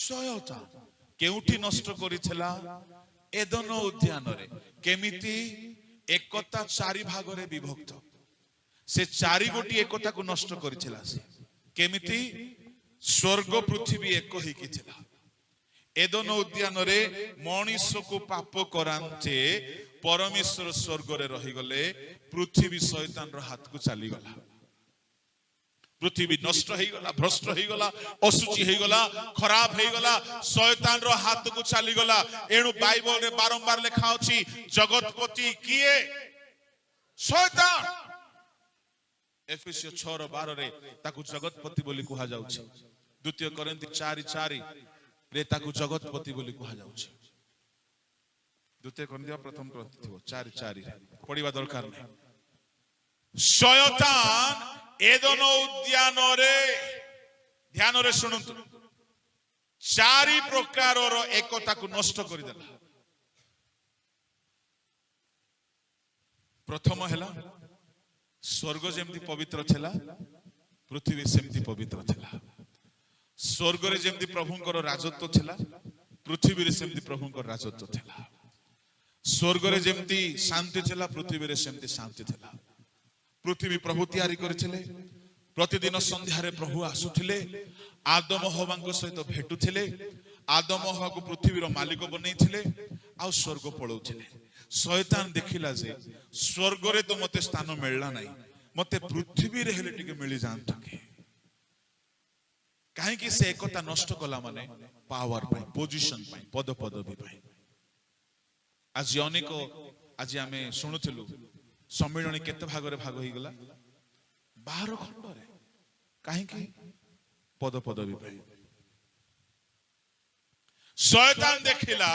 ଶୟତାନ କେଉଁଠି ନଷ୍ଟ କରିଥିଲା? ଏଦନ ଉଦ୍ୟାନରେ। କେମିତି? ଏକତା ଚାରି ଭାଗରେ ବିଭକ୍ତ। ସେ ଚାରି ଗୋଟି ଏକତାକୁ ନଷ୍ଟ କରିଥିଲା। ସେ କେମିତି? ସ୍ୱର୍ଗ ପୃଥିବୀ ଏକ ହେଇକି ଥିଲା। ଏଦନ ଉଦ୍ୟାନରେ ମଣିଷକୁ ପାପ କରାନ୍ତେ ପରମେଶ୍ୱର ସ୍ୱର୍ଗରେ ରହିଗଲେ। ପୃଥିବୀ ଶୟତାନର ହାତକୁ ଚାଲିଗଲା। ପୃଥିବୀ ନଷ୍ଟ ହେଇଗଲା, ଭ୍ରଷ୍ଟ ହେଇଗଲା, ଅଶୁଚି ହେଇଗଲା, ଖରାପ ହେଇଗଲା, ଶୟତାନର ହାତକୁ ଚାଲିଗଲା। ଏଣୁ ବାଇବଲରେ ବାରମ୍ବାର ଲେଖା ଅଛି, ଜଗତପତି କିଏ? ଶୟତାନ। ଏଫେସିୟ 6:12ରେ ତାକୁ ଜଗତପତି ବୋଲି କୁହାଯାଉଛି। ଦ୍ୱିତୀୟ କରିନ୍ଥୀ 4:4 ରେ ତାକୁ ଜଗତପତି ବୋଲି କୁହାଯାଉଛି। ଦ୍ୱିତୀୟ କରିନ୍ଥୀ ପ୍ରଥମ କରିନ୍ଥୀ ଥିବ 4:4 ପଢିବା ଦରକାର ନାହିଁ। ଶୟତାନ ଏଦନ ଉଦ୍ୟାନରେ, ଧ୍ୟାନରେ ଶୁଣନ୍ତୁ, ଚାରି ପ୍ରକାରର ଏକତାକୁ ନଷ୍ଟ କରିଦେଲା। ପ୍ରଥମ ହେଲା, ସ୍ୱର୍ଗ ଯେମିତି ପବିତ୍ର ଥିଲା, ପୃଥିବୀ ସେମିତି ପବିତ୍ର ଥିଲା। ସ୍ୱର୍ଗରେ ଯେମିତି ପ୍ରଭୁଙ୍କର ରାଜତ୍ୱ ଥିଲା, ପୃଥିବୀରେ ସେମିତି ପ୍ରଭୁଙ୍କର ରାଜତ୍ୱ ଥିଲା। ସ୍ୱର୍ଗରେ ଯେମିତି ଶାନ୍ତି ଥିଲା, ପୃଥିବୀରେ ସେମିତି ଶାନ୍ତି ଥିଲା। ପୃଥିବୀ ପ୍ରଭୁ ତିଆରି କରିଥିଲେ। ପ୍ରତିଦିନ ସନ୍ଧ୍ୟାରେ ପ୍ରଭୁ ଆସୁଥିଲେ, ଆଦମ ହବାଙ୍କ ସହିତ ଭେଟୁଥିଲେ। ଆଦମ ହବାକୁ ପୃଥିବୀର ମାଲିକ ବନେଇଥିଲେ, ଆଉ ସ୍ୱର୍ଗ ପଳଉଥିଲେ। ଶୟତାନ ଦେଖିଲା ଯେ ସ୍ୱର୍ଗରେ ତ ମତେ ସ୍ଥାନ ମିଳିଲା ନାହିଁ, ମତେ ପୃଥିବୀରେ ହେଲେ ଟିକେ ମିଳିଯାଆନ୍ତା କି। କାହିଁକି? ସେ ଏକତା ନଷ୍ଟ କଲା। ମାନେ ପାୱାର ପାଇଁ, ପୋଜିସନ ପାଇଁ, ପଦପଦବୀ ପାଇଁ। ଆଜି ଆମେ ଶୁଣୁଥିଲୁ ସମ୍ମିଳନୀ କେତେ ଭାଗରେ ଭାଗ ହେଇଗଲା? 12 ଖଣ୍ଡରେ। କାହିଁକି? ପଦପଦବୀ ପାଇଁ। ଶୟତାନ ଦେଖିଲା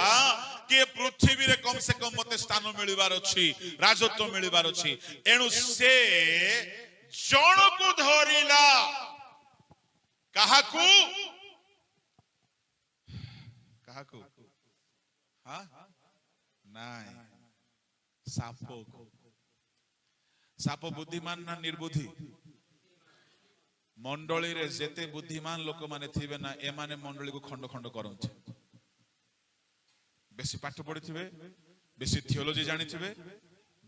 କି ପୃଥିବୀରେ କମ ସେ କମ ମତେ ସ୍ଥାନ ମିଳିବାର ଅଛି, ରାଜତ୍ୱ ମିଳିବାର ଅଛି। ଏଣୁ ସେ ଜଣକୁ ଧରିଲା। କାହାକୁ? କାହାକୁ? ନାଇଁ, ସାପକୁ। ସାପ ବୁଦ୍ଧିମାନ ନା ନିର୍ବୁଦ୍ଧି? ମଣ୍ଡଳୀରେ ଯେତେ ବୁଦ୍ଧିମାନ ଲୋକମାନେ ଥିବେ ନା, ଏମାନେ ମଣ୍ଡଳୀକୁ ଖଣ୍ଡ ଖଣ୍ଡ କରନ୍ତି। ବେଶୀ ପାଠ ପଢିଥିବେ, ବେଶୀ ଥିଓଲୋଜି ଜାଣିଥିବେ,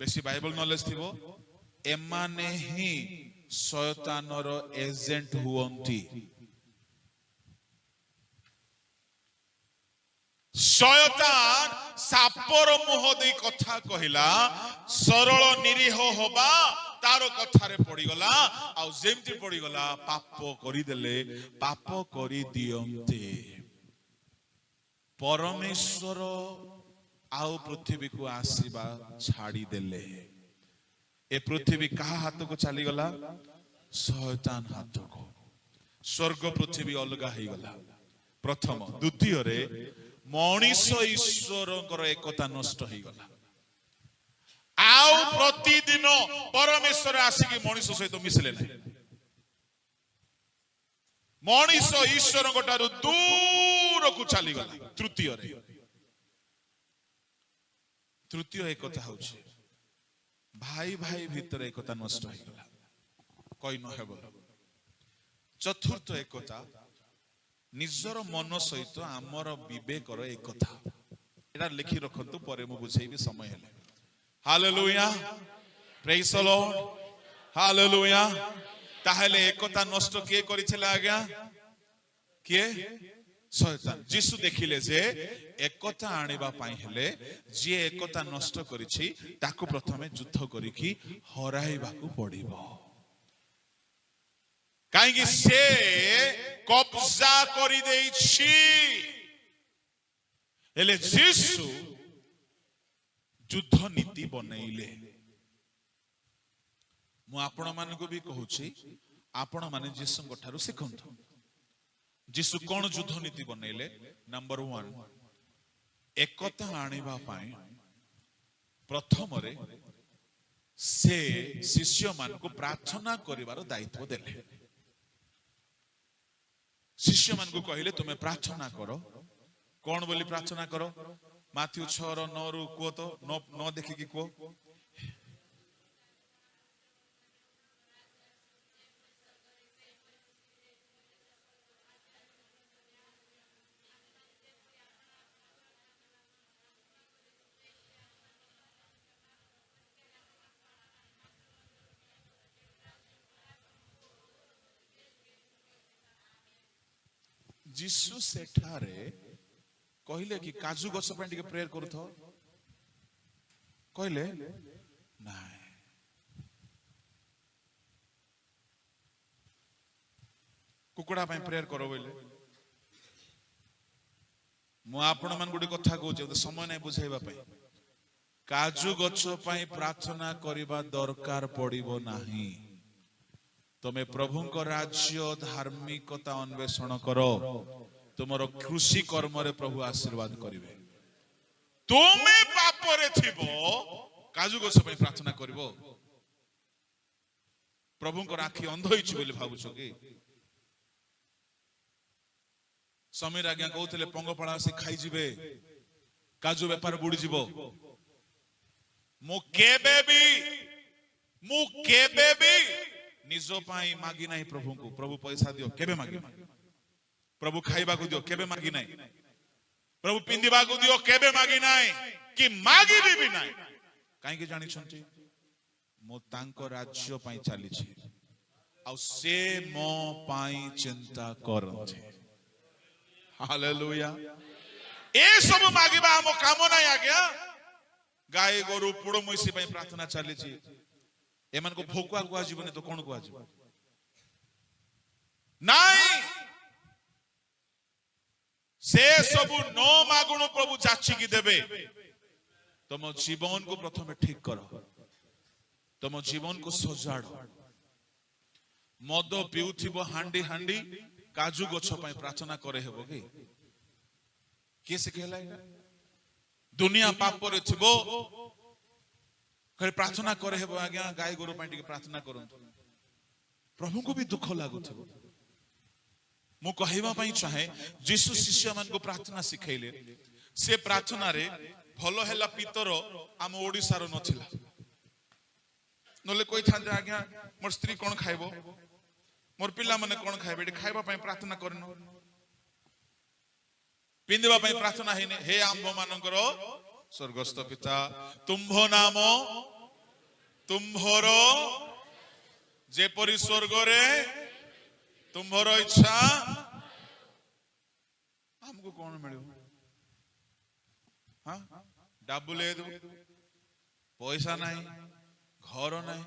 ବେଶୀ ବାଇବଲ ନଲେଜ ଥିବ, ଏମାନେ ହିଁ ଶୟତାନର ଏଜେଣ୍ଟ ହୁଅନ୍ତି। ଶୟତାନ ସାପର ମୁହଁ ଦେଇ କଥା କହିଲା, ସରଳ ନିରୀହ ହବା ତାର କଥାରେ ପଡିଗଲା। ଆଉ ଯେମିତି ପଡିଗଲା, ପାପ କରିଦେଲେ, ପାପ କରିଦିଅନ୍ତେ। ପରମେଶ୍ୱର ଆଉ ପୃଥିବୀକୁ ଆସିବା ଛାଡିଦେଲେ। ଏ ପୃଥିବୀ କାହା ହାତକୁ ଚାଲିଗଲା? ଶୟତାନ ହାତକୁ। ସ୍ୱର୍ଗ ପୃଥିବୀ ଅଲଗା ହେଇଗଲା। ପ୍ରଥମ। ଦ୍ୱିତୀୟରେ, ମଣିଷ ଈଶ୍ୱରଙ୍କର ଏକତା ନଷ୍ଟ ହେଇଗଲା। ଆଉ ପ୍ରତିଦିନ ପରମେଶ୍ୱର ଆସିକି ମଣିଷ ସହିତ ମିଶିଲେ ନାହିଁ। ମଣିଷ ଈଶ୍ୱରଙ୍କ ଠାରୁ ଦୂରକୁ ଚାଲିଗଲା। ତୃତୀୟ ଏକତା ହଉଛି, ଭାଇ ଭାଇ ଭିତରେ ଏକତା ନଷ୍ଟ ହେଇଗଲା, କହି ନହେବ। ଚତୁର୍ଥ ଏକତା, ନିଜର ମନ ସହିତ ଆମର ବିବେକର ଏକତା। ଏଟା ଲେଖି ରଖନ୍ତୁ, ପରେ ମୁଁ ବୁଝେଇବି ସମୟ ହେଲେ। ହାଲେଲୁୟା, ପ୍ରେଜ୍ ଦ ଲର୍ଡ, ହାଲେଲୁୟା। ତାହେଲେ ଏକତା ନଷ୍ଟ କିଏ କରିଥିଲା ଆଜ୍ଞା? କିଏ? ଶୟତାନ। ଯୀଶୁ ଦେଖିଲେ ଯେ ଏକତା ଆଣିବା ପାଇଁ ହେଲେ ଯିଏ ଏକତା ନଷ୍ଟ କରିଛି ତାକୁ ପ୍ରଥମେ ଯୁଦ୍ଧ କରିକି ହରାଇବାକୁ ପଡିବ। କାହିଁକି? ସେ କବ୍ଜା କରିଦେଇଛି। ହେଲେ ଯୀଶୁ ଯୁଦ୍ଧ ନୀତି ବନେଇଲେ। ମୁଁ ଆପଣ ମାନଙ୍କୁ ବି କହୁଛି, ଆପଣ ମାନେ ଯୀଶୁଙ୍କ ଠାରୁ ଶିଖନ୍ତୁ। ଯୀଶୁ କଣ ଯୁଦ୍ଧ ନୀତି ବନେଇଲେ? ନମ୍ବର 1, ଏକତା ଆଣିବା ପାଇଁ ପ୍ରଥମରେ ସେ ଶିଷ୍ୟମାନଙ୍କୁ ପ୍ରାର୍ଥନା କରିବାର ଦାୟିତ୍ୱ ଦେଲେ। ଶିଷ୍ୟମାନଙ୍କୁ କହିଲେ, ତୁମେ ପ୍ରାର୍ଥନା କର। କଣ ବୋଲି ପ୍ରାର୍ଥନା କର? ମାଥ୍ୟୁ 6:9 କୁହ ତ, 9 ଦେଖିକି କୁହ। जीसु सेठारे कहले कि काजू गछ पे टिके प्रेयर करूथ कहले नाय कुकुड़ा पे प्रेयर करो बोले मु आपण मान गुडी कथा कहूँ समय नहीं बुझाइबा पे काजू गछ पे प्रार्थना करबा दरकार पड़िबो नाही तमे प्रभुंक राज्य धार्मिकता अन्वेषण करो तुमरो कृषि कर्म रे प्रभु आशीर्वाद करिवे तुमे पाप रे थिबो काजू गछ पे प्रार्थना करिवो प्रभुंक आखि अंध होइछि बोली भाबुछो कि समीर आज्ञा कहते पंगपाड़ा आसी खाई जीवे काजू बेपार बुड़ी जीवो मु केबे भी निज पाई मागी नहीं प्रभु को प्रभु पैसा दियो केबे मागी प्रभु खाइबा को दियो केबे मागी नहीं प्रभु पिंदिबा को दियो केबे मागी नहीं कि मागी भी नहीं काहे के जानि छंती मो तांको राज्य पाई चली छी आ से मो पाई चिंता करथि हालेलुया ए सब मागिबा हम काम नाही आज्ञा गाय गोरु पुड़ो मुइसी पे प्रार्थना चली छी एमन को भोकुआ कुआ जीवन तो कोन कुआ जीवन नाही से सब नो मागुण प्रभु जाची की देबे तुम जीवन को प्रथम ठीक करो तुम जीवन को सजाड़ो मद पिउथिबो हांडी हांडी काजू गछ पे प्रार्थना करे हेबो के सिखेला दुनिया पाप रे थिबो करे प्रार्थना करे हेबो आज्ञा गाय गोरु पे प्रार्थना करंतु प्रभु को भी दुख लागुथिबो मु कहैबा पई चाहे यीशु शिष्य मान को प्रार्थना सिखैले से प्रार्थना रे भलो हेला पितर आम ओडिसा रो नथिला नले कोइ थांदे आज्ञा मोर स्त्री कोन खाइबो मोर पिला माने कोन खाइबे खाइबा पई प्रार्थना करनो पिंदिबा पई प्रार्थना हेने हे आंभ मानकर स्वर्गस्थ पिता तुम्भो नाम तुम्भरो जेपरि स्वर्ग रे तुम्भरो इच्छा हमको कौन मिले हाँ डाबू ले दो पैसा नहीं घर नहीं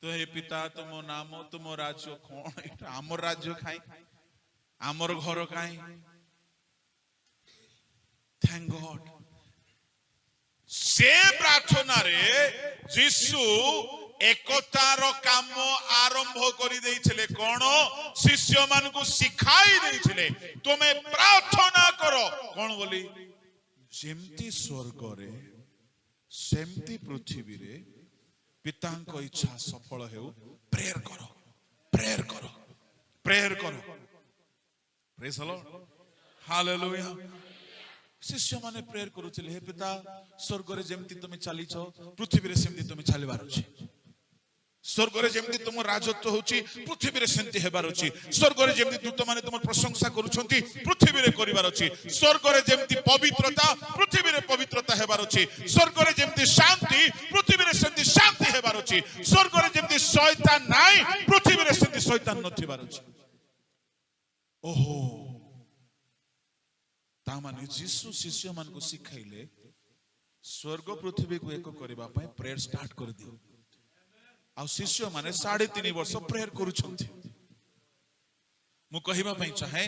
तो हे पिता तुम नाम तुम राज्य कौन आमर राज्य खाई आमर घर खाई थैंक गॉड से प्रार्थना रे यीशु एकतार काम आरंभ करि देइछले कोन शिष्य मान को सिखाई देइछले तुमे प्रार्थना करो कोन बोली जेमती स्वर्ग रे सेमती पृथ्वी रे पितांक इच्छा सफल हेउ प्रेयर करो प्रेयर करो प्रेयर करो प्रेज द लॉर्ड हालेलुया शिष्य माने प्रेयर करूथिले हे पिता स्वर्ग रे जेमती तुमे चलीछ पृथ्वी रे सेमती तुमे चलीबार अछि स्वर्ग रे जेमती तुम राजत्व होची पृथ्वी रे सेमती हेबार अछि स्वर्ग रे जेमती दूत माने तुम प्रशंसा करूछंती पृथ्वी रे करिबार अछि स्वर्ग रे जेमती पवित्रता पृथ्वी रे पवित्रता हेबार अछि स्वर्ग रे जेमती शांति पृथ्वी रे सेमती शांति हेबार अछि स्वर्ग रे जेमती शैतान नाही पृथ्वी रे सेमती शैतान नथिबार अछि ओहो ता माने यीशु शिष्य मान को सिखाइले स्वर्ग पृथ्वी को एक करबा पय प्रेयर स्टार्ट कर दियो आ शिष्य माने 3.5 वर्ष प्रेयर करूछंती मु कहिबा पई चाहे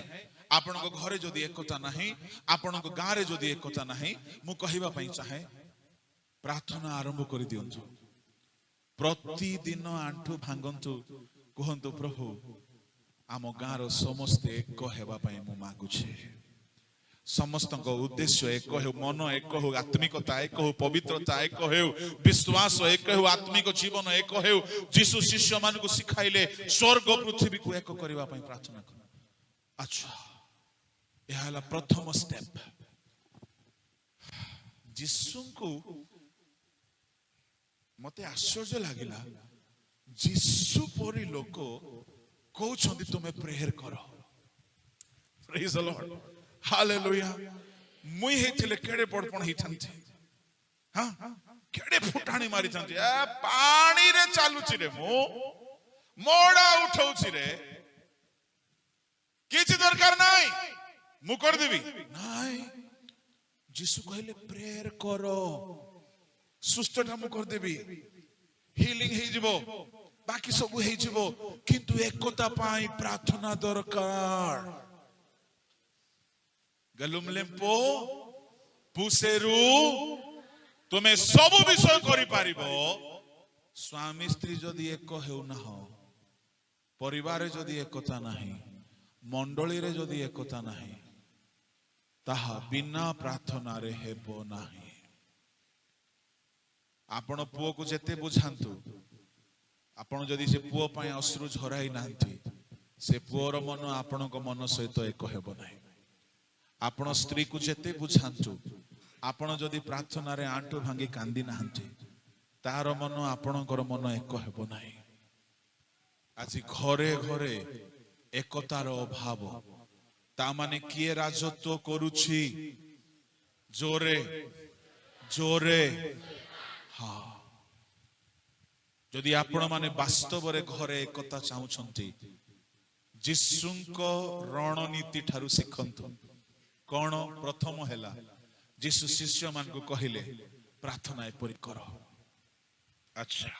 आपण को घरे जदी एकता नाही आपण को गां रे जदी एकता नाही मु कहिबा पई चाहे प्रार्थना आरंभ कर दियंतु प्रतिदिन आंठू भांगंतु कहंतु प्रभु आम गां रो समस्त एक हेबा पई मु मागु छे समस्त उद्देश्य एक हो मन एक हो आत्मिकता एक हो पवित्रता एक हो विश्वास एक हो आत्मिक जीवन एक हो यीशु शिष्य मान को सिखाइले स्वर्ग पृथ्वी को एक करबा पई प्रार्थना कर अच्छा यह हला प्रथम स्टेप यीशु को मते आश्चर्य लागिला यीशु परी लोक कहउछंती तुमे प्रेयर करो प्रेज द लॉर्ड हालेलुया मुई हेथिले केडे बडपण हिथंती हां केडे फुटाणी मारी थंती ए पानी रे चालुची रे मोड़ा उठाउची रे किछि दरकार नाही मु कर देबी नाइ जीसु कहले प्रेयर करो सुस्थटा मु कर देबी हिलिंग हे जिवो बाकी सब हे जिवो किंतु एकता पाई प्रार्थना दरकार गलुमलेम्पो पुसेरु तुम्हें सब विषय करि पारिबो स्वामी स्त्री जदि एक हेउ ना हो परिवार जदि एकता नाही मंडली रे जदि एकता नाही ताहा बिना प्रार्थना रे हेबो नाही आपण पुओ को जेते बुझांतु आपण जदि से पुओ पय अश्रु झराई नांती से पुओर मन आपण को मन सहित एक हेबो नाही आपण स्त्री को जेते बुझांतु आपण जदि प्रार्थना रे आंटू भांगी कांदी नांती तार मन आपणकर मन एक हेबो नाही आज घरे घरे एकतार अभाव ता माने किए राजत्व करूछि जोरे जोरे हाँ जदि आपण माने वास्तव रे घरे एकता चाहुछंती जिसुंको रणनीति ठारू सिखंतु कोन प्रथम हैला जिसु शिष्य मान को कहिले प्रार्थना एपरि करो अच्छा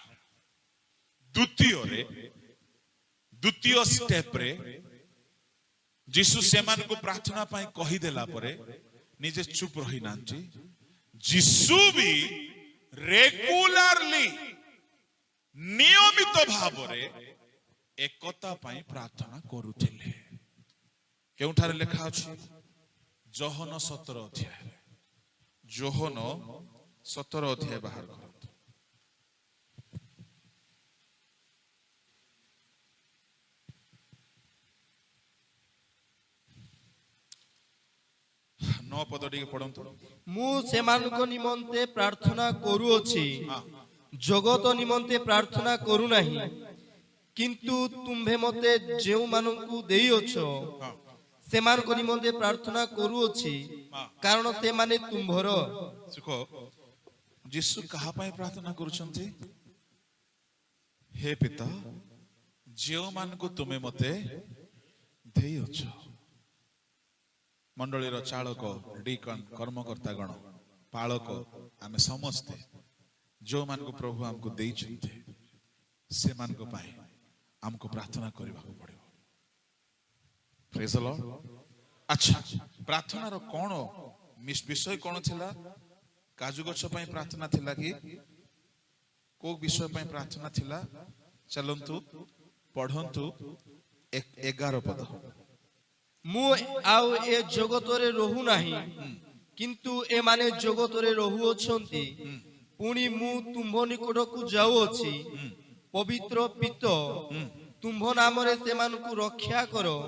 द्वितीय स्टेप रे जिसु सेमान को प्रार्थना पाई कही देला परे निजे चुप रही नांची जिसु भी रेगुलरली नियमित भाव रे एकता पाई प्रार्थना करूथिले केउठारे लेखा अछि जोहन 17 अध्याय जोहन 17 अध्याय बाहर करंतु 9 पद टिके पढंतु मु सेमानको निमंते प्रार्थना करूअछि जगत निमंते प्रार्थना करू नाही किंतु तुम्भे मते जेउ माननकु देइअछो सेमानको निमंते प्रार्थना करूअछि कारण से माने तुम्भर सुखो जिसु कहा पाई प्रार्थना करूछंती हे पिता जेउ माननकु तुमे मते देइअछो मंडली रो चालक डीकन कर्मकर्ता गण पालक आमे समस्ते जो मान को प्रभु हमको देई छथि से मान को पाए हमको प्रार्थना करबा को पड़िबो प्रेज द लॉर्ड अच्छा प्रार्थना रो कोन विषय कोन थिला काजू गछ पई प्रार्थना थिला कि को विषय पई प्रार्थना थिला चलंतु पढंतु 11 पद मु आउ ए जगतरे रहू नाही किंतु ए माने जगतरे रहू अछंती पुणी मु तुम्भ निकट को जाऊ अछि पवित्र पित तुम्भ नाम रे सेमान को रक्षा करो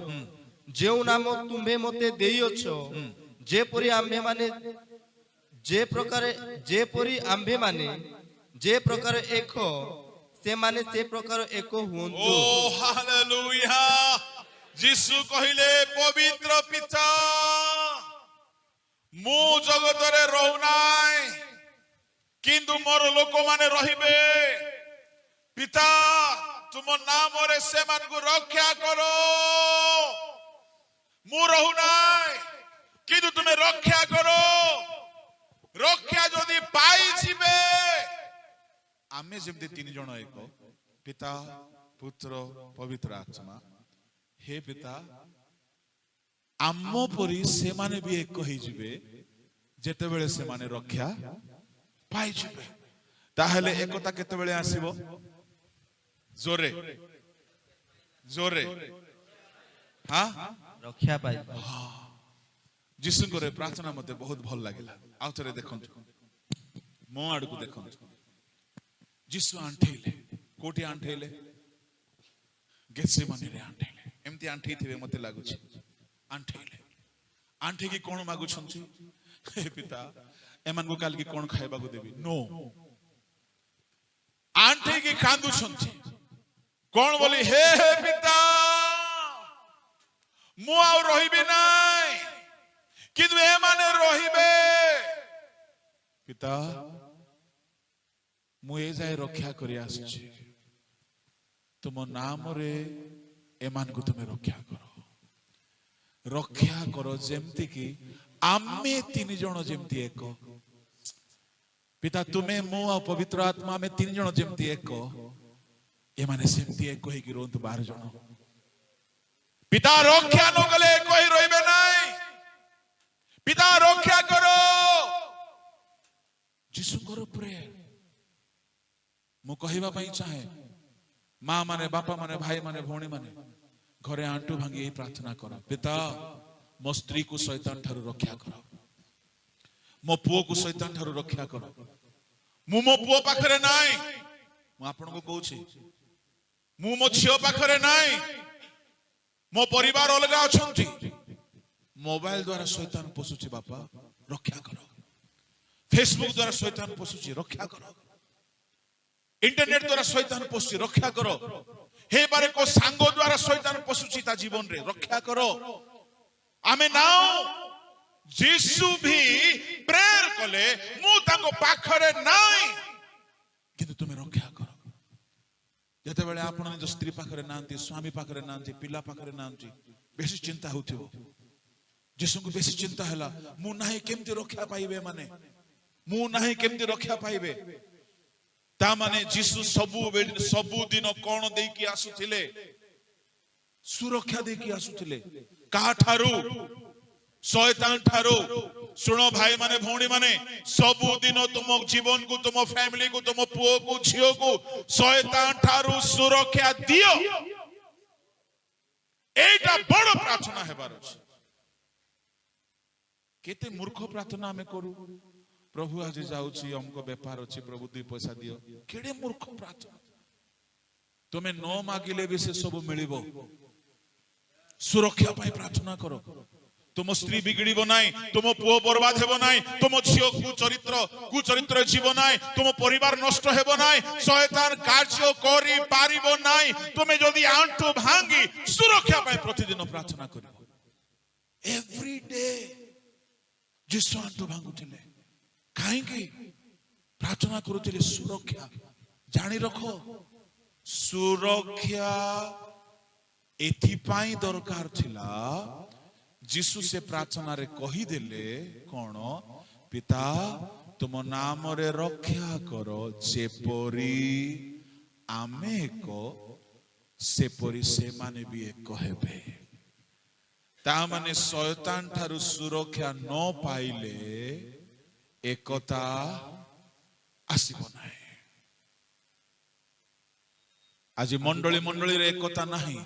जेउ नाम तुम्भे मते देई अछो जे परि आम्भे माने जे प्रकार एक से माने से प्रकार एक हुंतु ओ हालेलुया जिसु कहिले पवित्र पिता मु जगत रे रहू नाय किंतु मोर लोक माने रहिबे पिता तुम नाम रे से मान को रक्षा करो मु रहू नाय किंतु तुम्हें रक्षा करो रक्षा जदि पाई जिबे आमे जेमते तीन जण एक पिता पुत्र पवित्र आत्मा हे पिता आम्मो परी से माने भी एक कहि जिबे जेते बेले से माने रक्षा पाई जिबे ताहेले एकता केते बेले आसीबो जोरे जोरे हां रक्षा पाई जिसु करे प्रार्थना मते बहुत भल लागिला आ थरे देखंतु मो आड़ को देखंतु जिसु आंठेले कोटी आंठेले गेसेमनी रे आंठेले एमती आंठी थिबे मते लागुछि आंठेले आंठी की कोन मागु छंती हे पिता एमान को काल की कोन खाइबा को देबी नो आंठी की कांदु छंती कोन बोली हे हे पिता मु आ रहिबे नाय किंतु ए माने रहिबे पिता मु ए जाय रक्षा करि आछि तुम नाम रे एमान को तुम्हें रक्षा करो रक्षा करो जेमती कि आमे तीन जण जेमती एक पिता तुम्हें मो आ पवित्र आत्मा में तीन जण जेमती एक ए माने सेमती एक होई कि रोंतु 12 जण पिता रक्षा न कले एक ही रहिबे नाही पिता रक्षा करो जिसु करो प्रेयर मु कहिबा पई चाहे मां माने बापा माने भाई माने भौणी माने घरे आंटू भांगी यही प्रार्थना करो पिता मो स्त्री को शैतान ठारू रक्षा करो मो पुओ को शैतान ठारू रक्षा करो मु मो पुओ पाखरे नाई मु आपन को कहूची मु मो छियो पाखरे नाई मो परिवार अलगा अछंती मोबाइल द्वारा शैतान पसुची बापा रक्षा करो फेसबुक द्वारा शैतान पसुची रक्षा करो इंटरनेट द्वारा शैतान पसुची रक्षा करो हे बारे को सांगो द्वारा शैतान पसुची ता जीवन रे रक्षा करो आमे नाओ जीसु भी प्रेयर कले मु तांको पाखरे नाई किंतु तुमे रक्षा करो जते बेले आपण जो स्त्री पाखरे नांती स्वामी पाखरे नांती पिला पाखरे नांती बेसी चिंता होथिबो जीसु को बेसी चिंता हला मु नाही केमती रक्षा पाइबे माने मु नाही केमती रक्षा पाइबे ता माने जीसु सबु दिन कोन देई की आसुथिले सुरक्षा देई की आसुथिले का ठारू शैतान ठारू सुनो भाई माने भौणी माने सबु दिन तुम जीवन को तुम फैमिली को तुम पुओ को झियो को शैतान ठारू सुरक्षा दियो एटा बड़ प्रार्थना हेबार अछि केते मूर्ख प्रार्थना हमें करू प्रभु आज जाऊची हमको व्यापार अच्छी प्रभु 2 पैसा दियो केड़े मूर्ख प्रार्थना तुम्हें न मागिले भी से सब मिलिबो सुरक्षा पाई प्रार्थना करो तुम स्त्री बिगड़िबो नाही तुम पुओ बर्बाद हेबो नाही तुम झियो कुचरित्र जीव नाही तुम परिवार नष्ट हेबो नाही शैतान कार्य करी पारिबो नाही तुमे जदी आंठू भांगी सुरक्षा पाई प्रतिदिन प्रार्थना करिबो एवरी डे जिसु आंठू भांगुथिले कहीं प्रार्थना करुले सुरक्षा जानी रखो सुरक्षा एथिपाई दरकार थिला जीसु से प्रार्थना रे कही देले कोन पिता तुम नाम रे रक्षा करो जेपरी आमे को सेपरी से माने भी एक हेबे ता माने शैतान ठारू सुरक्षा न पाइले एकता आसीबो नाही आज मंडली मंडली रे एकता नाही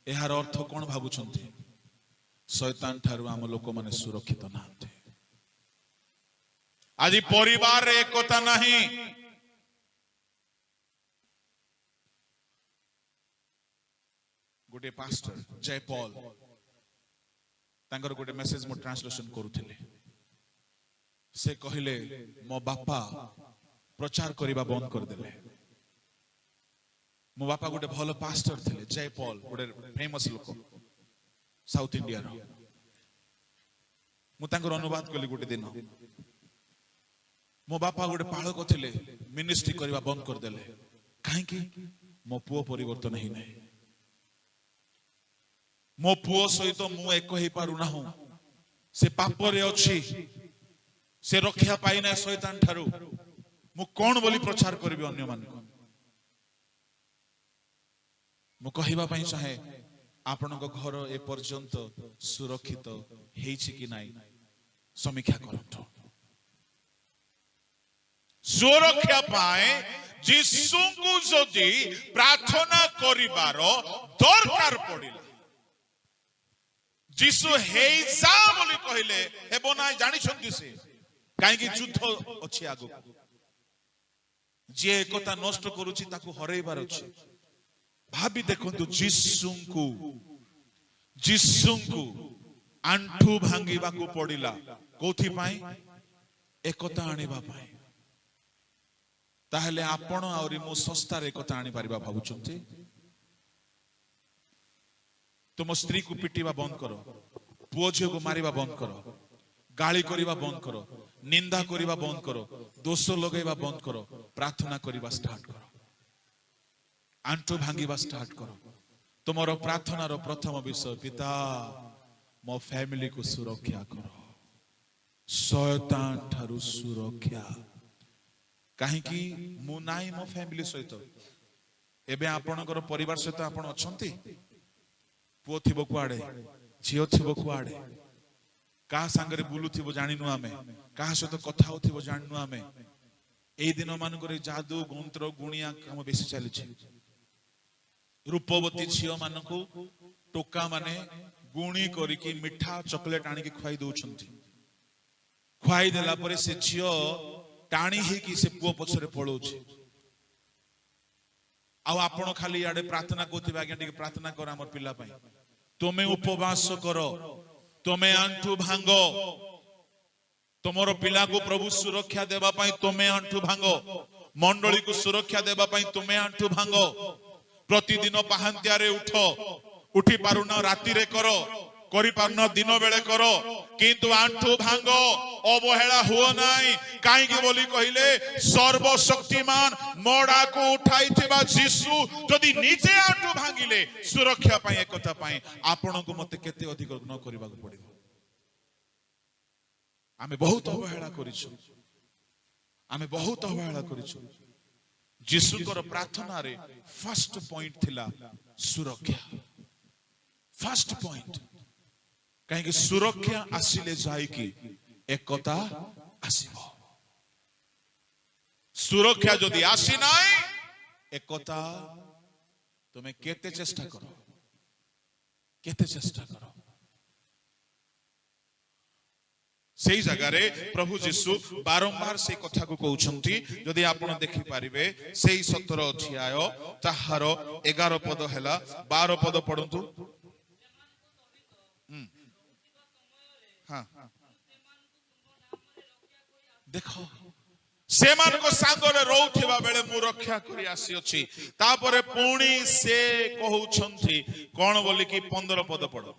एहार अर्थ कोन भाबुछंती शैतान ठारू आम लोक माने सुरक्षित नांते आज परिवार रे एकता नाही गोटे पास्टर जय पॉल तांकर गोटे मेसेज मो ट्रांसलेशन करूथिले से कहले मो बापा प्रचार करिबा बंद कर देले मो बापा गोटे भलो पास्टर थिले जय पॉल गोटे फेमस लोक साउथ इंडिया रो मु तांकर अनुवाद कली गोटे दिन मो बापा गोटे पाळक थिले मिनिस्ट्री करिबा बंद कर देले काहे कि मो पुओ परिवर्तन ही नै मो पुओ सहित मु एक हे पारु ना हूं से पाप रे अछि से रक्षा पाई ना शैतान ठारू मु कोन बोली प्रचार करबी अन्य मान को मु कहिबा पई चाहे आपण को घर ए पर्यंत सुरक्षित हेछि कि नाही समीक्षा करंतो सुरक्षा पाए जिसु को जदी प्रार्थना करिवार दरकार पड़िला जिसु हेजा बोली कहले हेबो ना जानि छंती से काहे कि युद्ध अछि आगो जे एकता नष्ट करूची ताकू हरैबार अछि भाबी देखंतु जिसुंकु आंठू भांगीबा को पड़िला कोथि पाई एकता आनिबा पाई ताहले आपण आउरी मो संस्था रे एकता आनि परिबा भाबुचंती तुम स्त्री को पिटिबा बंद करो पुओ झियो को मारिबा बंद करो गाली करिबा बंद करो निंदा करिबा बंद करो दोष लगेबा बंद करो प्रार्थना करिबा स्टार्ट करो आंटू भांगीबा स्टार्ट करो तुमरो प्रार्थना रो प्रथम विषय पिता मो फैमिली को सुरक्षा करो शयतान ठारू सुरक्षा कहीं मु नाई मो फैमिली सहित एबे आपणकर परिवार सहित आपण अछंती पुओ थिबो कुआडे झियो थिबो कुआडे का संगरे बुलुथिबो जानिनु आमे का सहित कथा होथिबो जानिनु आमे एई दिन मानकर जादू गंत्र गुणिया काम बेसी चली रूपवती झियो मानकू टोका माने गुणी करिकी मिठा चॉकलेट आनिकी खुआई दउछंती खुआई देला परे से झियो टाणी ही कि से पुओ पछरे पळौछि आ आपण खाली आडे प्रार्थना कोथिबा आज्ञा टिके प्रार्थना कर हमर पिल्ला पई तोमे उपवास करो तोमे आंठू भांगो तुमरो पिला को प्रभु सुरक्षा देबा पई तोमे आंठू भांगो मंडली को सुरक्षा देबा पई तोमे आंठू भांगो प्रतिदिन पाहंतिया रे उठो उठी पारुना राति रे करो करि पारुना दिन बेले करो किंतु आंठू भांगो अवहेला हुओ नाही काई के बोली कहिले सर्वशक्तिमान मोडा को उठाइथिबा यीशु जदि निजे आंठू भांगिले सुरक्षा पई एकता पई आपण को मते केते अधिक न करबा को पड़िबो आमे बहुत अवहेला करिछु आमे बहुत अवहेला करिछु यीशुकर प्रार्थना रे फर्स्ट पॉइंट थिला सुरक्षा फर्स्ट पॉइंट कहीं सुरक्षा आसिले जाई कि एकता आसीबो सुरक्षा जदि आसी नाई एकता तुमे केते चेष्टा करो केते चेष्टा करो सेई जगह रे प्रभु यीशु बारंबार से कथा को कहउछंती जदि आपण देखि पारिबे सेई 17 अध्याय ताहार 11 पद हैला 12 पद पढंतु हाँ देखो सेमान को सांगरे रहउथिबा बेले मु रक्षा करी आसी अछि तापरे पुणी से कहउछंती कोन बोली कि 15 पद पढो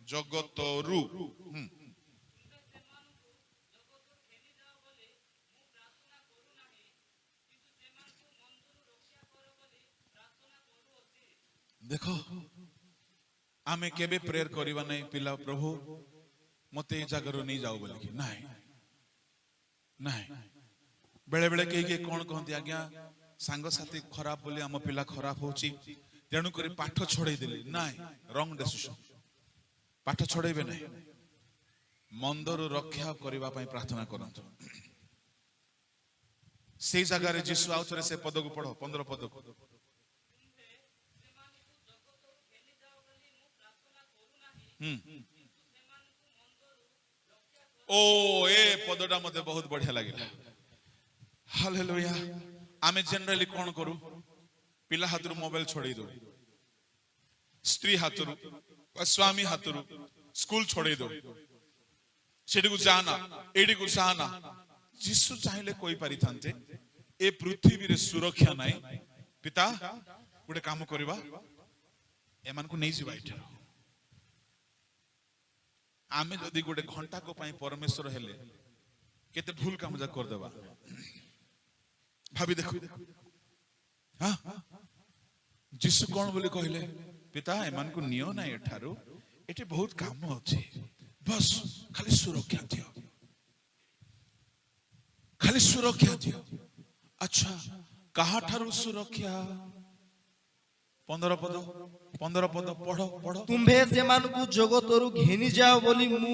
जगतरु देखो आमे केबे प्रेयर करिवा नै पिला प्रभु मते जगरो नहीं जाओ बोले कि नहीं नहीं बेले बेले के कोन कहंती आज्ञा सांग साथी खराब बोले हम पिला खराब होची तेणु करी पाठ छोड़े देली नहीं रॉन्ग डिसीजन पाठ छोड़ेबे नहीं मंदर रक्षा करबा पई प्रार्थना करंतु से जगह रे यीशु आउथरे से पद को पढ़ो 15 पद को ओ ए पदटा मते बहुत बढ़िया लागिला हालेलुया आमे जनरली कोन करू पिला हाथरु मोबाइल छोड़े दो स्त्री हाथरु स्वामी हाथरु स्कूल छोड़े दो सेठी को जाना एडी को जाना यीशु चाहिले कोई पारि थांते ए पृथ्वी रे सुरक्षा नाही पिता गोटे काम करबा एमान को नै जिबा इठा आमे जदि गोटे घंटा को पाई परमेश्वर हेले केते भूल काम जा कर देबा भाभी देखो हां यीशु कोन बोली कहले पिता एमान को नियो ना एठारो एटे बहुत काम अछि बस खाली सुरक्षा दियो खाली सुरक्षा दियो अच्छा कहा ठारू सुरक्षा 15 पद पढ़ो पढ़ो तुम्भे सेमानकु जगतरु घेनी जाओ बोली मु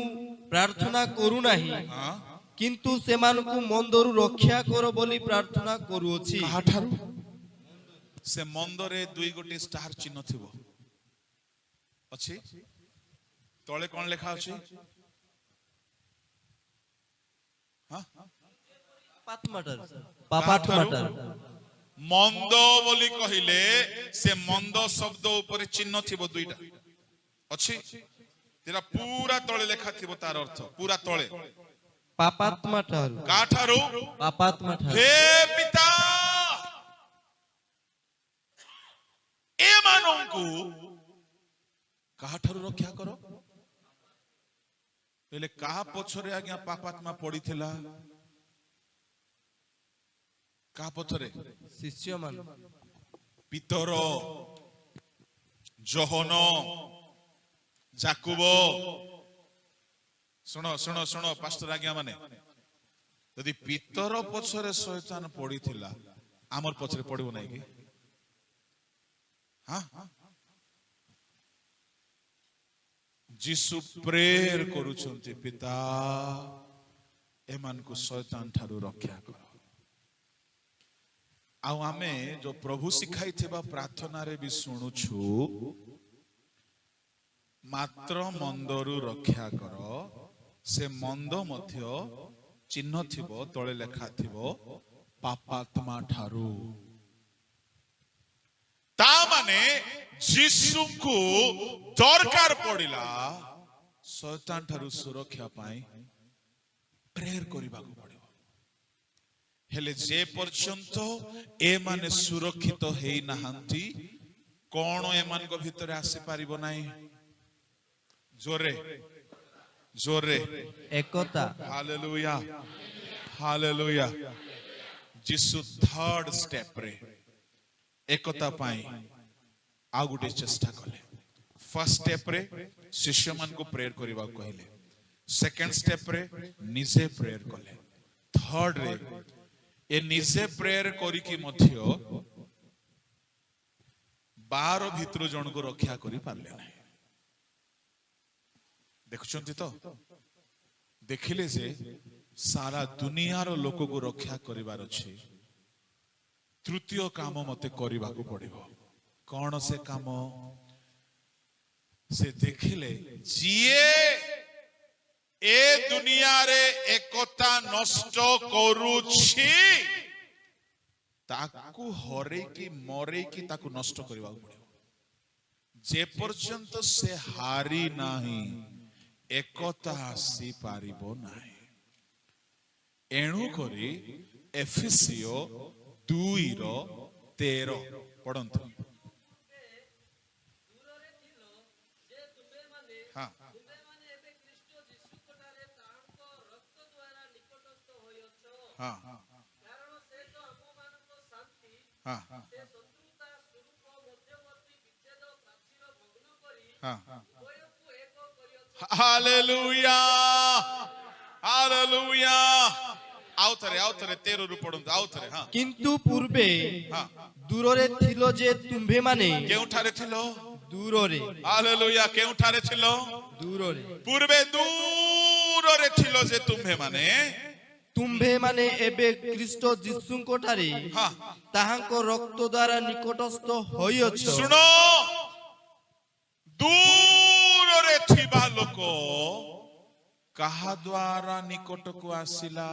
प्रार्थना करू नाही किंतु सेमानकु मंदरु रक्षा करो बोली प्रार्थना करू अछि कहा ठारू से मंदरे दुई गोटे स्टार चिन्ह थिबो अछि तळे कोन लेखा अछि हां पापात मटर मंद बोली कहिले से मंद शब्द ऊपर चिन्ह थिबो दुईटा अछि तेरा पूरा तळे लेखा थिबो तार अर्थ पूरा तळे पापात्मा ठारू काठारू पापात्मा ठारू हे पिता ए मानंकु काठारू रक्षा करो पहले कहा पछरे आज्ञा पापात्मा पड़ीथिला का पथरे शिष्य मान पितर जोहन जाकुब शुण शुण शुण पास्टर आज्ञा माने यदि पितर पछरे शैतान पड़ी थिला आमर पछरे पड़िबो नै कि हां जीसु प्रेयर करूछंती पिता एमान को शैतान ठारू रक्षा कर आउ आमे जो प्रभु सिखाई थिबा प्रार्थना रे भी सुनुछु मात्र मंदरु रक्षा कर से मंद मध्य चिन्ह थिबो तळे लेखा थिबो पापात्मा ठारू ता माने जीसु को दरकार पड़िला शैतान ठारू सुरक्षा पाई प्रेयर करिबा को पड़िबो हेले जे पर्यंत ए माने सुरक्षित हेई नाहंती कोन ए मान को भीतर आसी पारिबो नाही जोरे जोरे एकता हालेलुया हालेलुया जीसु थर्ड स्टेप रे एकता पाई आ गुटे चेष्टा कले फर्स्ट स्टेप रे शिष्य मान को प्रेयर करिबा कहले सेकंड स्टेप रे निजे प्रेयर कले थर्ड रे ए निजे प्रेयर करी की मध्य 12 भितर जन को रक्षा करि पारले नाही देखुछंती तो देखिले जे सारा दुनिया रो लोक को रक्षा करिवार अछि तृतीय काम मते करिबा को पड़िबो कोन से काम से देखिले जिए ए दुनिया रे एकता नष्ट करूछि ताकू हरे की मरे की ताकू नष्ट करिबा को पड़िबो जे पर्यंत से हारी नाही एकता आसी पारिबो नाही एणु करी एफिसियो 2:13 पढ़ंतु हां हां हां हां हालेलुया हालेलुया आउ थरे 13 रु पढुं आउ थरे हां किंतु पूर्वे हां दूररे थिलो जे तुम्भे माने केउठारे थिलो दूररे हालेलुया केउठारे थिलो दूररे पूर्वे दूररे थिलो जे तुम्भे माने एबे ख्रीष्ट जीसुको ठारे हां ताहांको रक्त द्वारा निकटस्थ होइछ सुनो दूररे थिबा लोको कहा द्वारा निकट को आसिला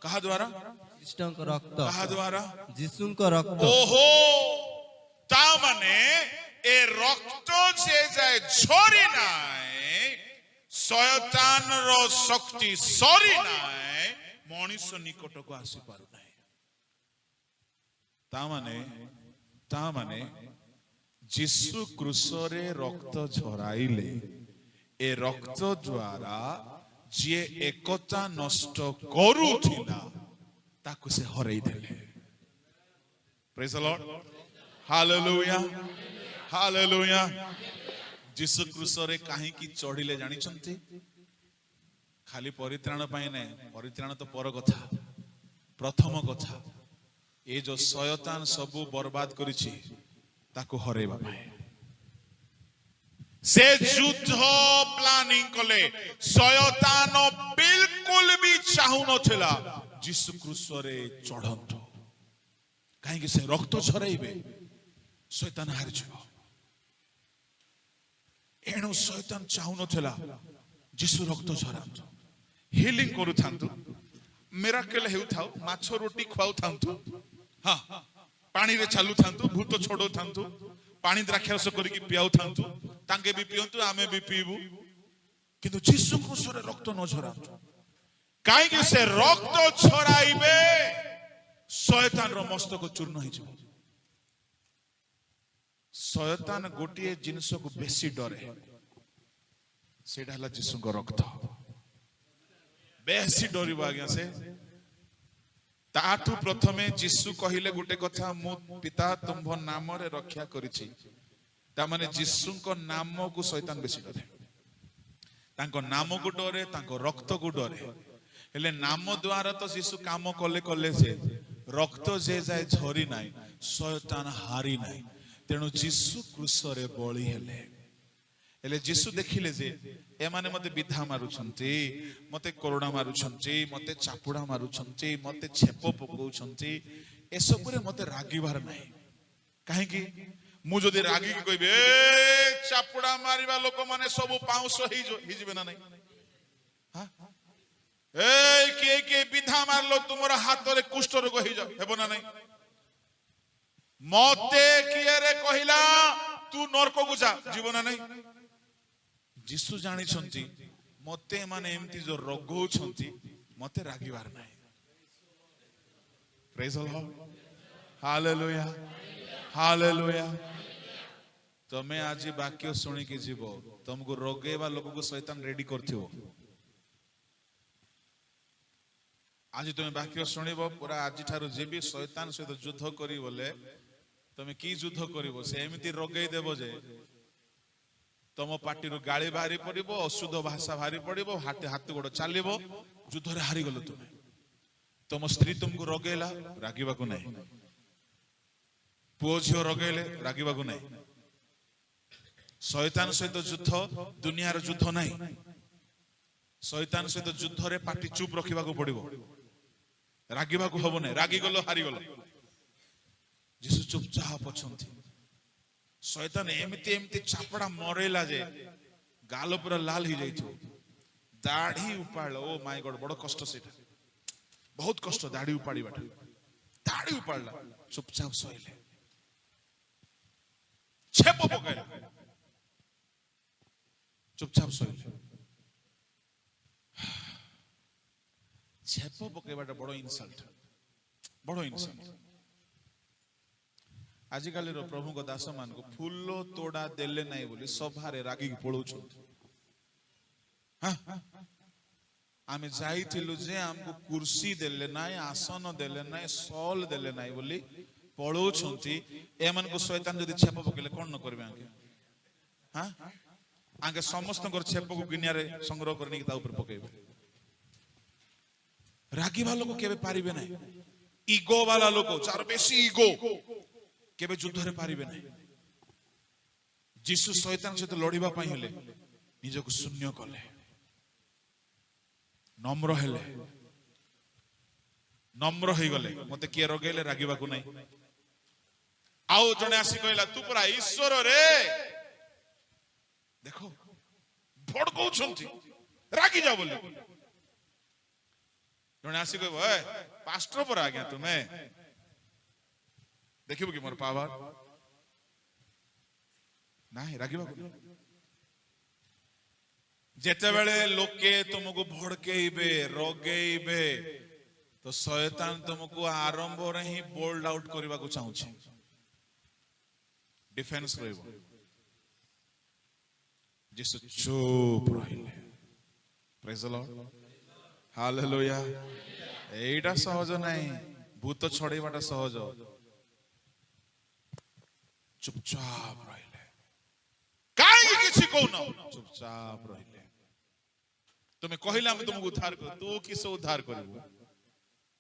कहा द्वारा ख्रीष्टଙ୍କ रक्त कहा द्वारा जीसुଙ୍କ रक्त ओहो ता माने ए रक्त जे जाय झरी नाय शयतान रो शक्ति सरी नाय मनुष्य निकट को आसी पारु नाय ता माने जीसु क्रूसरे रक्त झराइले ए रक्त द्वारा जे एकता नष्ट करूथिला ताकू से हरई देले praise the lord hallelujah hallelujah जीसु क्रूसरे काहे की चढ़िले जानि छंती खाली परित्राण पाई नै परित्राण तो पर कथा प्रथम कथा ए जो शयतान सब बर्बाद करिछि ताकू हरेबा पाए से युद्ध प्लानिंग कले शयतान बिल्कुल भी चाहू नथिला जीसु क्रूसरे चढ़ंतु काहे कि से रक्त झराइबे शयतान हारि जिवो एणु शयतान चाहू नथिला जीसु रक्त झरांतु हीलिंग करू थांतु मिराकल हेउ थाउ माछ रोटी खुआउ थांतु हां पानी रे चालू थांतु भूत छोड़ो थांतु पानी द्राक्षरस करिकि पियाउ थांतु तांगे भी पियंतु आमे भी पीबू किंतु जीसु क्रूसरे रक्त न झरांतु काहे कि से रक्त झराइबे शयतान रो मस्तक चूर्ण हो जाए शयतान गोटे जिनस को बेसी डरे सेटा हला जीसु को रक्त बेसी डरिबो आज्ञा से ताठू प्रथमे जीसु कहिले गोटे कथा मु पिता तुम नाम रे रक्षा करिछि तामाने जीसुଙ୍କ नाम को शैतान बेसी डरे तांको नाम को डरे तांको रक्त को डरे हेले नाम द्वारा तो जीसु काम कले कले से रक्त जे जाए झरी नाही शैतान हारी नाही तेणु जीसु क्रूसरे बळी हेले हेले जीसु देखिले जे ए माने मते विधा मारुछंती मते कोरोना मारुछंती मते चापुडा मारुछंती मते छेप पकाउछंती ए सबरे मते रागीबार नाही काहे कि मु जदि रागी की कहबे ए चापुडा मारिबा लोक माने सब पाउस ही जिबे ना नाही हां ए के विधा मारलो तुमरा हाथ रे कुष्ठ रोग ही जा हेबो ना नाही मते किए रे कहिला तू नरक को जा जीवन नाही जीसु जानी छंती मते माने एमती जो रोग छंती मते रागीबार नाही praise the lord hallelujah hallelujah तमे आज वाक्य सुनी के जीव तुमको रोगेवा लोक को शैतान रेडी करथियो आज तुम वाक्य शुणव पूरा आज ठारू जे भी शैतान सहित युद्ध करी बोले तुम की युद्ध करिवो से एमिति रोगई देबो जे तुम पार्टी रो गाली बाहरी पड़िबो अशुद्ध भाषा बाहरी पड़िबो हाथ हाथ गोड़ चलिबो युद्ध रे हारी गलो तुम स्त्री तुमको रोगेला रागिबा को नहीं पुओ झियो रोगेले रागिबा को नहीं शैतान सहित युद्ध दुनिया रो युद्ध नहीं शैतान सहित युद्ध रे पार्टी चुप रखिबा को पड़िबो रागिबा को हबो नै रागी गलो हारी गलो जीसु चुपचाप अछंती शैतान एमिति एमिति चापड़ा मरेला जे गाल पूरा लाल ही जाइथो दाढ़ी उपाड़ ओ माय गॉड बड़ कष्ट सेटा बहुत कष्ट दाढ़ी उपाड़ीबाटा दाढ़ी उपाड़ला चुपचाप सोइले छेप पकाइला चुपचाप सोइले छेप पकेबाटा बड़ इनसल्ट आजिकाली रो प्रभु को दास मान को फूल तोड़ा देले नहीं बोली सभारे रागी पळौ छथि हां आमे जाइथिलु जे हमको कुर्सी देले नाही आसन देले नाही सॉल देले नाही बोली पळौ छथि एमन को शैतान जदी छेप पकेले कोन न करबे आके हां आके समस्त कर छेप को गिनिया रे संग्रह करनी के ता ऊपर पकेबे रागी वालों को केबे पारिबे नाही ईगो वाला लोक चार बेसी ईगो केबे युद्ध रे पारिबे नाही जीसु शैतान सहित लड़िबा पई हेले निजको शून्य कले नम्र हेले नम्र हे गले मते किए रोगेले रागिबा को नाही आउ जने आसी कहला तू पूरा ईश्वर रे देखो भड़कौ छंती रागी जा बोली जने आसी कहबो ए पास्टर पर आ गया तुम्हें देखिबो कि मोर पावर नाही रागिबा को जेते बेले लोके तुमको भड़केइबे रोगेइबे तो शैतान तुमको आरंभ रे ही बोल्ड आउट करबा को चाहू छी डिफेंस रहइबो जीसु चुप रहिले प्रेज द लॉर्ड हालेलुया एटा सहज नाही भूत छड़ेबाटा सहज चुपचाप रहिले काई किछि कोन चुपचाप रहिले तुमे कहिला हम तुमको उद्धार कर तू किसे उद्धार करबो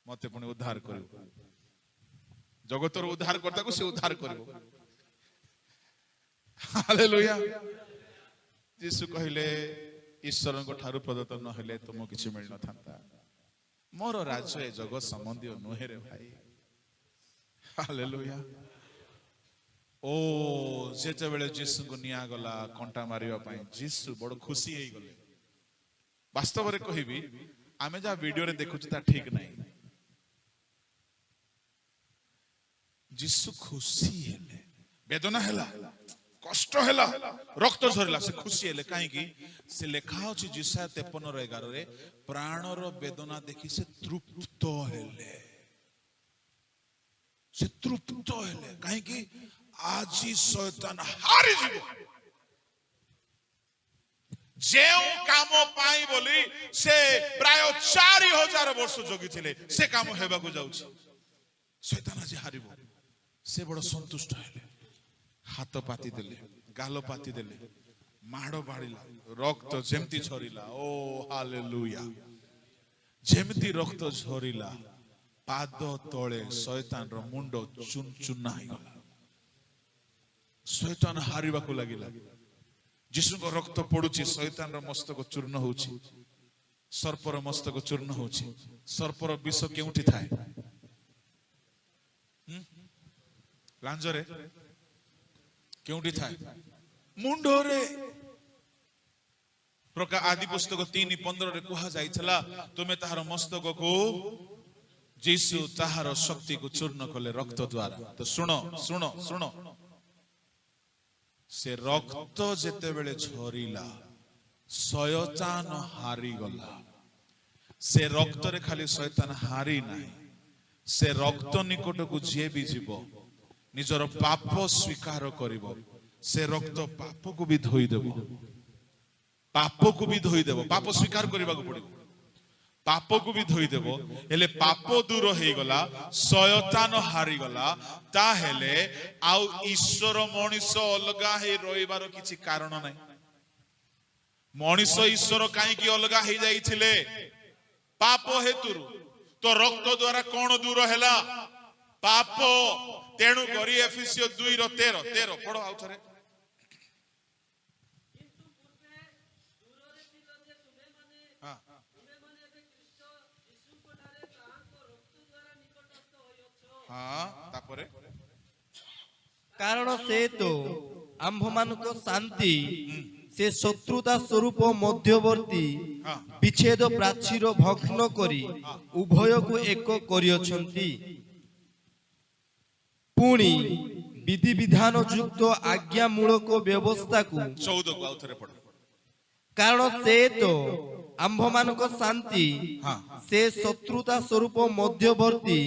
मते पुनी उद्धार करबो जगतर उद्धार करता को से उद्धार करबो हालेलुया यीशु कहिले ईश्वर को ठारू प्रदत्त न हेले तुम किछि मिल न थांता मोर राज्य ए जगत संबंधी नुहे रे भाई हालेलुया ओ जेते बेले यीशु को निया गला कंटा मारिबा पई यीशु बड़ खुशी हेई गले वास्तव रे कहिबी आमे जा वीडियो रे देखुछ ता ठीक नाही यीशु खुशी हेले वेदना हेला कष्ट हेला रक्त झरला से खुशी हेले काहे कि से लेखा अछि जिसा 53:11 रे प्राण रो वेदना देखि से तृप्त हेले से तृप्त हेले काहे कि आज शैतान हारी जीव जेउ काम पाई बोली से प्राय 4000 वर्ष जोगी थिले से काम हेबा को जाउछि शैतान आज हारिबो से बड़ संतुष्ट हेले हाथ पाती देले ଗାଲ ପାତି ଦେଲେ, ମାଡ଼ ବାଡ଼ିଲା, ରକ୍ତ ଯେମିତି ଝରିଲା। ଓ ହାଲେଲୁୟା। ଯେମିତି ରକ୍ତ ଝରିଲା, ପାଦ ତଳେ ଶୟତାନର ମୁଣ୍ଡ ଚୁନା ହେଇଗଲା। ଶୟତାନ ହାରିବାକୁ ଲାଗିଲା। ଯୀଶୁଙ୍କ ରକ୍ତ ପଡୁଛି, ଶୟତାନର ମସ୍ତକ ଚୂର୍ଣ୍ଣ ହଉଛି, ସର୍ପର ମସ୍ତକ ଚୂର୍ଣ୍ଣ ହଉଛି। ସର୍ପର ବିଷ କେଉଁଠି ଥାଏ? ଲାଞ୍ଜରେ। କେଉଁଠି ଥାଏ? ମୁଣ୍ଡରେ। ଆଦି ପୁସ୍ତକ 3:15 କୁହାଯାଇଥିଲା, ତୁମେ ତାହାର ମସ୍ତକକୁ, ଯୀଶୁ ତାହାର ଶକ୍ତିକୁ ଚୂର୍ଣ୍ଣ କଲେ ରକ୍ତ ଦ୍ୱାରା। ତ ଶୁଣ ଶୁଣ ଶୁଣ, ସେ ରକ୍ତ ଯେତେବେଳେ ଝରିଲା, ଶୟତାନ ହାରିଗଲା। ସେ ରକ୍ତରେ ଖାଲି ଶୟତାନ ହାରି ନାହିଁ, ସେ ରକ୍ତ ନିକଟକୁ ଯିଏ ବି ଯିବ, ନିଜର ପାପ ସ୍ୱୀକାର କରିବ, ସେ ରକ୍ତ ପାପକୁ ବି ଧୋଇଦେବ। ପାପକୁ ବି ଧୋଇଦେବ। ପାପ ସ୍ୱୀକାର କରିବାକୁ ପଡିବ, ପାପକୁ ବି ଧୋଇଦେବ। ହେଲେ ପାପ ଦୂର ହେଇଗଲା, ଶୟତାନ ହାରିଗଲା। ତାହେଲେ ଆଉ ଈଶ୍ୱର ମଣିଷ ଅଲଗା ହେଇ ରହିବାର କିଛି କାରଣ ନାହିଁ। ମଣିଷ ଈଶ୍ୱର କାହିଁକି ଅଲଗା ହେଇଯାଇଥିଲେ? ପାପ ହେତୁରୁ। ତ ରକ୍ତ ଦ୍ୱାରା କଣ ଦୂର ହେଲା? ପାପ। ତେଣୁ କରି ଏଫେସୀୟ 2:13 ପଢ ଆଉ ଥରେ। ତାପରେ କାରଣ ସେ ତ ଆମ୍ଭମାନଙ୍କ ଶାନ୍ତି, ସେ ଶତ୍ରୁତା ସ୍ୱରୂପ ମଧ୍ୟବର୍ତ୍ତୀ ବିଚ୍ଛେଦ ପ୍ରାଚୀର ଭଗ୍ନ କରି ଉଭୟକୁ ଏକ କରିଅଛନ୍ତି। ପୁଣି ବିଧିବିଧାନ ଯୁକ୍ତ ଆଜ୍ଞାମୂଳକ ବ୍ୟବସ୍ଥାକୁ 14 ଆଉ ଥରେ ପଢ। କାରଣ ସେ ତ ଆମ୍ଭମାନଙ୍କ ଶାନ୍ତି, ସେ ଶତ୍ରୁତା ସ୍ୱରୂପ ମଧ୍ୟବର୍ତ୍ତୀ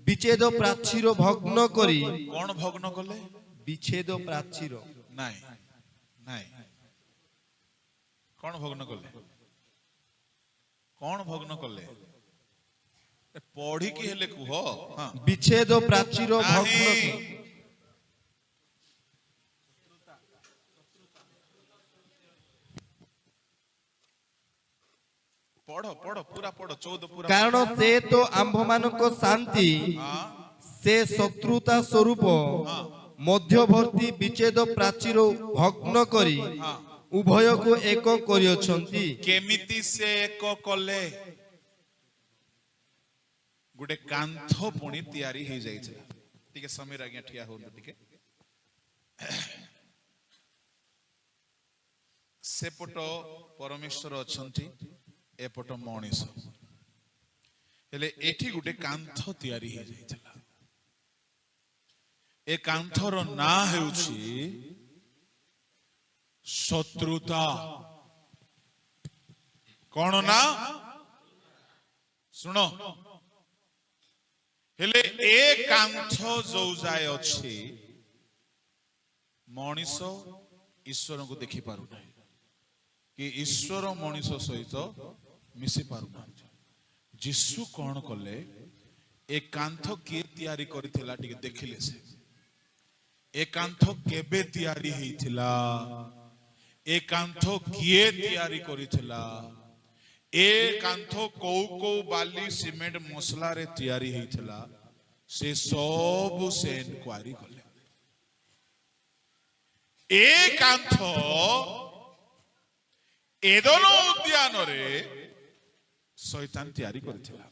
ବିଚ୍ଛେଦ ପ୍ରାଚୀର ଭଗ୍ନ କରି। କଣ ଭଗ୍ନ କଲେ? ବିଚ୍ଛେଦ ପ୍ରାଚୀର। ନାଇଁ ନାଇଁ, କଣ ଭଗ୍ନ କଲେ? କଣ ଭଗ୍ନ କଲେ? ପଢିକି ହେଲେ କୁହ। ବିଚ୍ଛେଦ ପ୍ରାଚୀର ଭଗ୍ନ। ପଢ ପଢ ପୁରା ପଢ, 14 ପୁରା। କାରଣ ସେ ତ ଆମ୍ଭମାନଙ୍କ ଶାନ୍ତି, ସେ ଶତ୍ରୁତା ସ୍ୱରୂପ ମଧ୍ୟବର୍ତ୍ତୀ ବିଚ୍ଛେଦ ପ୍ରାଚୀର ଭଗ୍ନ କରି ଉଭୟକୁ ଏକ କରିଅଛନ୍ତି। କେମିତି ସେ ଏକ କଲେ? ଗୋଟେ କାନ୍ଥ ପୁଣି ତିଆରି ହେଇଯାଇଥିଲା। ଟିକେ ସମୀର ଆଜ୍ଞା ଠିଆ ହୁଅନ୍ତୁ ଟିକେ। ସେପଟ ପରମେଶ୍ୱର ଅଛନ୍ତି, ଏପଟ ମଣିଷ। ହେଲେ ଏଠି ଗୋଟେ କାନ୍ଥ ତିଆରି ହେଇଯାଇଥିଲା। ଏ କାନ୍ଥର ନାଁ ହେଉଛି ଶତ୍ରୁତା। କଣ ନା? ଶୁଣ, ହେଲେ ଏ କାନ୍ଥ ଯୋଉ ଯାଏ ଅଛି, ମଣିଷ ଈଶ୍ୱରଙ୍କୁ ଦେଖି ପାରୁନାହିଁ, କି ଈଶ୍ୱର ମଣିଷ ସହିତ ମିଶି ପାରୁନାହାନ୍ତି। ଯୀଶୁ କଣ କଲେ? ଏ କାନ୍ଥ କିଏ ତିଆରି କରିଥିଲା ଟିକେ ଦେଖିଲେ ସେ। ଏ କାନ୍ଥ କେବେ ତିଆରି ହେଇଥିଲା? ଏ କାନ୍ଥ କିଏ ତିଆରି କରିଥିଲା? ଏ କାନ୍ଥ କୋଉ କୋଉ ବାଲି ସିମେଣ୍ଟ ମସଲାରେ ତିଆରି ହେଇଥିଲା, ସେ ସବୁ ସେ ଇନକ୍ୱାରି କଲେ। ଏ କାନ୍ଥ ଏଦନ ଉଦ୍ୟାନରେ ଶୈତାନ ତିଆରି କରିଥିଲା।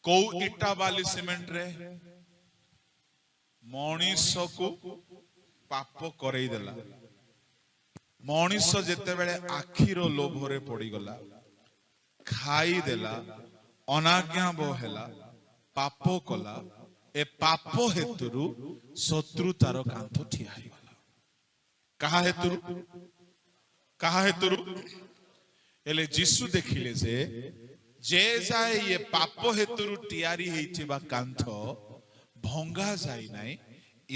କୋଉ ଇଟା ବାଲି ସିମେଣ୍ଟ ରେ? ମଣିଷକୁ ପାପ କରେଇ ଦେଲା। ମଣିଷ ଯେତେବେଳେ ଆଖିର ଲୋଭରେ ପଡିଗଲା, ଖାଇଦେଲା, ଅନାଜ୍ଞାବ ହେଲା, ପାପ କଲା, ଏ ପାପ ହେତୁରୁ ଶତ୍ରୁତାର କାନ୍ଥ ଠିଆ ହେଇଗଲା। କାହା ହେତୁରୁ? କାହା ହେତୁରୁ? ହେଲେ ଯୀଶୁ ଦେଖିଲେ ଯେ ଯାଏ ଇଏ ପାପ ହେତୁରୁ ତିଆରି ହେଇଥିବା କାନ୍ଥ ଭଙ୍ଗା ଯାଇ ନାହିଁ,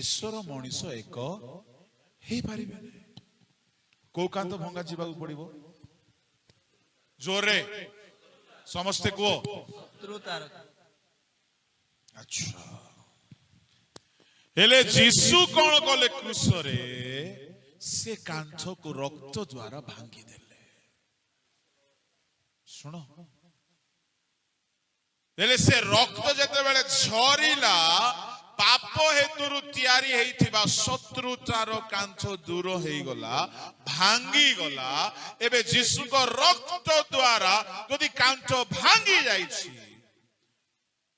ଈଶ୍ୱର ମଣିଷ ଏକ ହେଇପାରିବେ ନାହିଁ। କୋଉ କାନ୍ଥ ଭଙ୍ଗା ଯିବାକୁ ପଡିବ? ଜୋରରେ ସମସ୍ତେ କୁହ। ଆଚ୍ଛା, हेले जीसु कौन कले क्रूसरे से कांथ को रक्त द्वारा भांगी देले सुनो हेले से रक्त जते बेले झरिला पाप हेतुरु तयारी हेइथिबा शत्रुतार कांथ दूर हेई गला भांगी गला एबे जीसु को रक्त द्वारा यदि कांथ भांगी जाईछि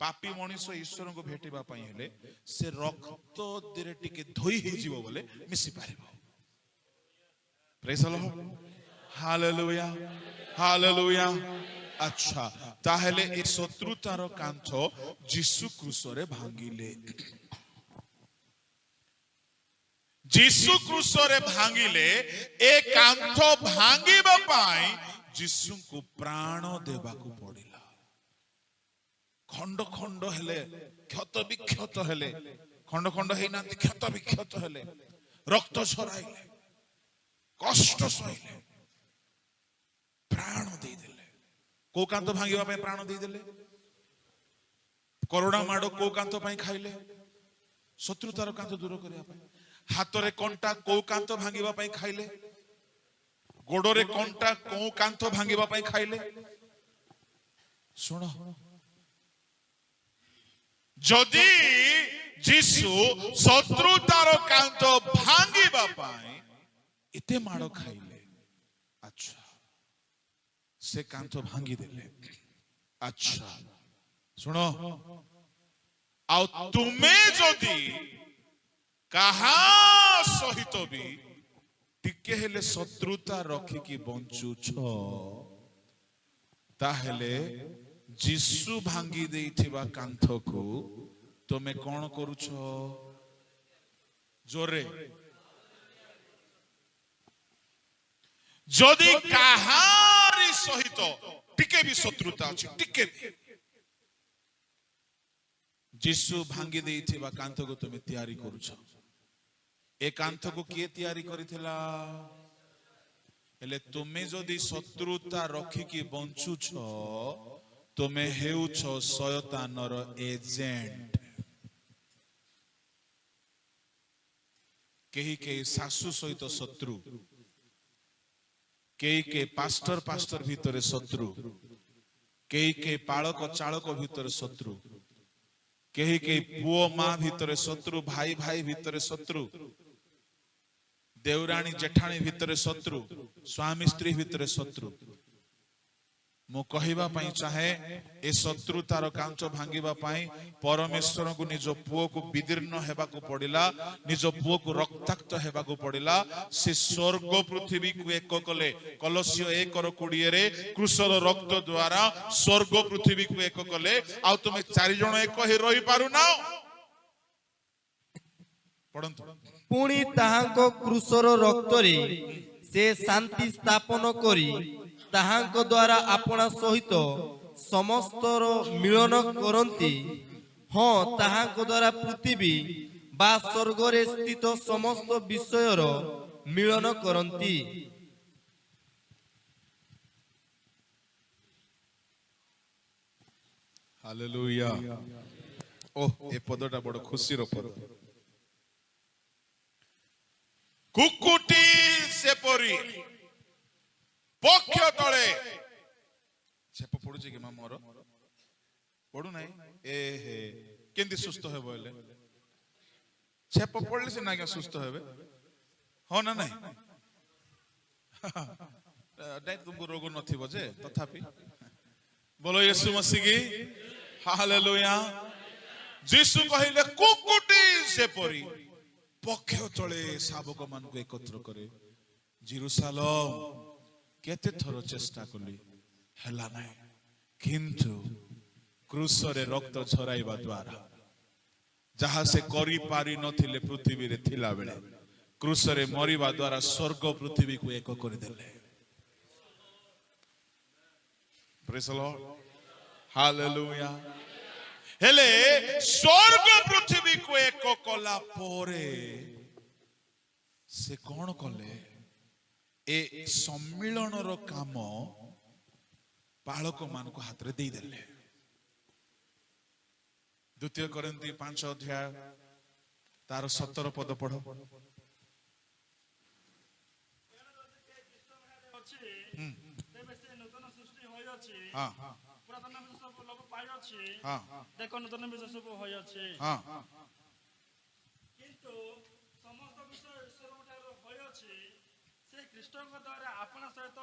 पापी मनीष ईश्वर को भेटिबा पई हेले से रक्त दिरे टिके धोई हे जीवो बोले मिसी पारिबो praise the lord hallelujah hallelujah अच्छा ताहेले ए शत्रुतार कांथ जीसु क्रूसरे भांगिले जीसु क्रूसरे भांगिले ए कांथ भांगिबा पई जीसु को प्राण देबा को पड़िला खंड खंड हेले क्षत विक्षत हेले खंड खंड हेई नांती क्षत विक्षत हेले रक्त झराइले कष्ट सहिले प्राण दे देले को कांत भांगिबा पई प्राण दे देले करोना माडो को कांत पई खाइले शत्रुतार कांत दूर करिया पई हाथ रे कंटा को कांत भांगिबा पई खाइले गोडो रे कंटा को कांत भांगिबा पई खाइले सुनो जदि जीसु शत्रुतार कांत भांगिबा पई इते माडो खाइले अच्छा से कांथ भांगी देले अच्छा सुनो आउ तुमे जदि कहा सहित भी टिके हेले शत्रुता रखी की बंचुछ ताहेले जीसु भांगी देइथिबा कांथ को तुमे कौन करूछ जोरे जदि कहारी सहित टिके भी शत्रुता अछि टिके भी जीसु भांगी देइथिबा कांथ को तुमे तैयारी करूछ ए कांथ को किए तैयारी करिथिला हेले तुमे जदि शत्रुता रखी की बंचुछ तुमे हेउछ शयतानर एजेंट केही केही सासु सहित शत्रु केही के पास्टर भितरे शत्रु केही के पालक चालक भितरे शत्रु केही के पुओ मां भितरे शत्रु भाई भाई भितरे शत्रु देवरानी जेठाणी भितरे शत्रु स्वामी स्त्री भितरे शत्रु मु कहिबा पई चाहे ए शत्रुतार कांच भांगिबा पई परमेश्वर को निज पुओ को विदीर्ण हेबा को पड़िला निज पुओ को रक्ताक्त हेबा को पड़िला से स्वर्ग पृथ्वी को एक कले कलसियो 1:20 रे क्रूसर रक्त द्वारा स्वर्ग पृथ्वी को एक कले आ तुमे चारि जण एक हे रही पारु ना पढंतु पुणी ताहांको क्रूसर रक्त रे से शांति स्थापन करी ताहांको द्वारा अपना सहित समस्तर मिलन करंती हाँ ताहांको द्वारा पृथ्वी बा स्वर्ग रे स्थित समस्त विषयर मिलन करंती हालेलुया ओह ए पदटा बड़ खुशी रो पद कुकुटी से परी पक्ष तले छेप पडुची कि मोर पडु नाही ए हे केंदी सुस्त हे बोले छेप पडले से ना सुस्त हेबे हो ना नाही डाइ तुमको रोग नथिबो जे तथापि बोलो यीशु मसीह की हालेलुया यीशु कहिले कुकुटी से परी पक्ष तले शावक मान को एकत्र करे जेरूशलेम केते थरो चेष्टा कली हला नाही किंतु क्रूसरे रक्त झराइबा द्वारा जहा से करी पारी नथिले पृथ्वी रे थिला बेले क्रूसरे मरिबा द्वारा स्वर्ग पृथ्वी को एक कर देले प्रेज द लॉर्ड हालेलुया हेले स्वर्ग पृथ्वी को एक कला पोरे से कौन कले ए सम्मिलन रो काम पालक मान को हाथ रे दे देले द्वितीय कोरिन्थी 5 अध्याय तार 17 पद पढ़ो। हाँ पुरातन सब लोग पाई अछि हाँ देखो नूतन विषय सब होय अछि हाँ किंतु समस्त विषय ईश्वर ठारो होय अछि से ख्रीष्टଙ୍କ द्वारा आपन सहित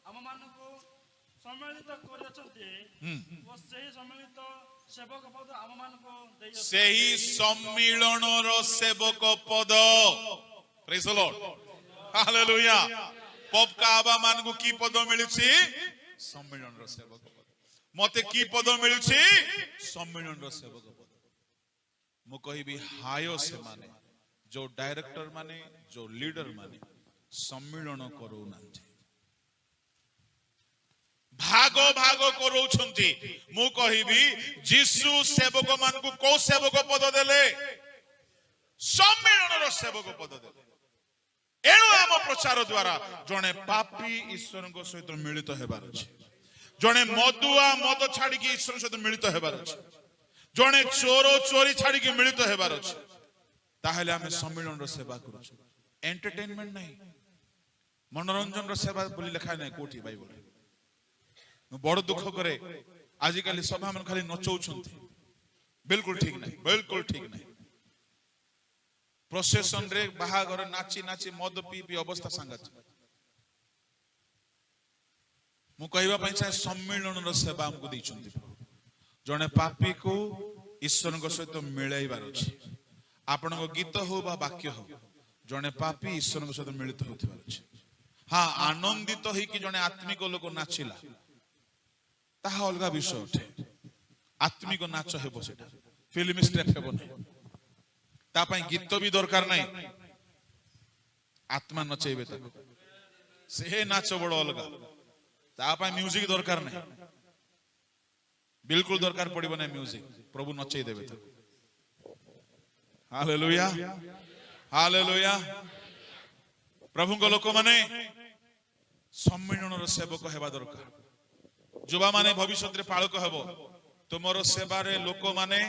हम मानको सम्मिलित करछन्ति ओ ସେହି सम्मिलित सेवक पद हम मानको देय अछि सही सम्मिलन रो सेवक पद। Praise the lord, hallelujah. Pub का आबा मान को की पद मिलुछि? सम्मिलन रो सेवक पद। मते की पद मिलुछि? सम्मिलन रो सेवक पद। मु कहिबी हायो से माने जो डायरेक्टर माने जो लीडर माने सम्मिलन करू नांती, भागो भागो करूछंती। मु कहिबी जीसु सेवक मान को को सेवक पद देले? सम्मिलन रो सेवक पद देले। एणु आम प्रचार द्वारा जने पापी ईश्वर सहित मिलित हेबार अछि, जने मदुआ मद छाड़ी की ईश्वर सहित मिलित हेबार अछि, जने चोर चोरी छाड़ी की मिलित हेबार अछि। ताहेले आमे सम्मिलन रो सेवा करूछु। एंटरटेनमेंट नहीं, मनोरंजन रो सेवा बोली लिखा नहीं कोठी बाइबल। बड़ दुख करे आजिकाली सभा मन खाली नचौछंती। बिल्कुल ठीक नहीं, बिल्कुल ठीक नहीं। प्रोसेशन रे बाहागर नाची नाची मद पी पी अवस्था सांगत। मु कहबा पई चाहे सम्मिलन रो सेवा हमको दैछंती। जने पापी को ईश्वर को सहित मिलाइबार अछि। आपन को गीत हो बा वाक्य हो, जने पापी ईश्वर को सहित मिलित होथिबार अछि। हां, आनंदित होई कि जने आत्मिक लोक नाचिला ताहा अलगा विषय उठे। आत्मिक नाच हेबो सेटा, फिल्म स्टेप हेबो नहीं। ता पई गीत भी दरकार नहीं, आत्मा नचेबे ताको से नाच बड़ अलगा। ता पई म्यूजिक दरकार नहीं, बिल्कुल दरकार पड़िबो नहीं म्यूजिक। प्रभु नचै देबे ताको। Hallelujah, hallelujah. प्रभु को लोक माने सम्मिलन रो सेवक हेबा दरकार। जुबा माने भविष्य रे पालक हेबो। तुमरो सेवा रे लोक माने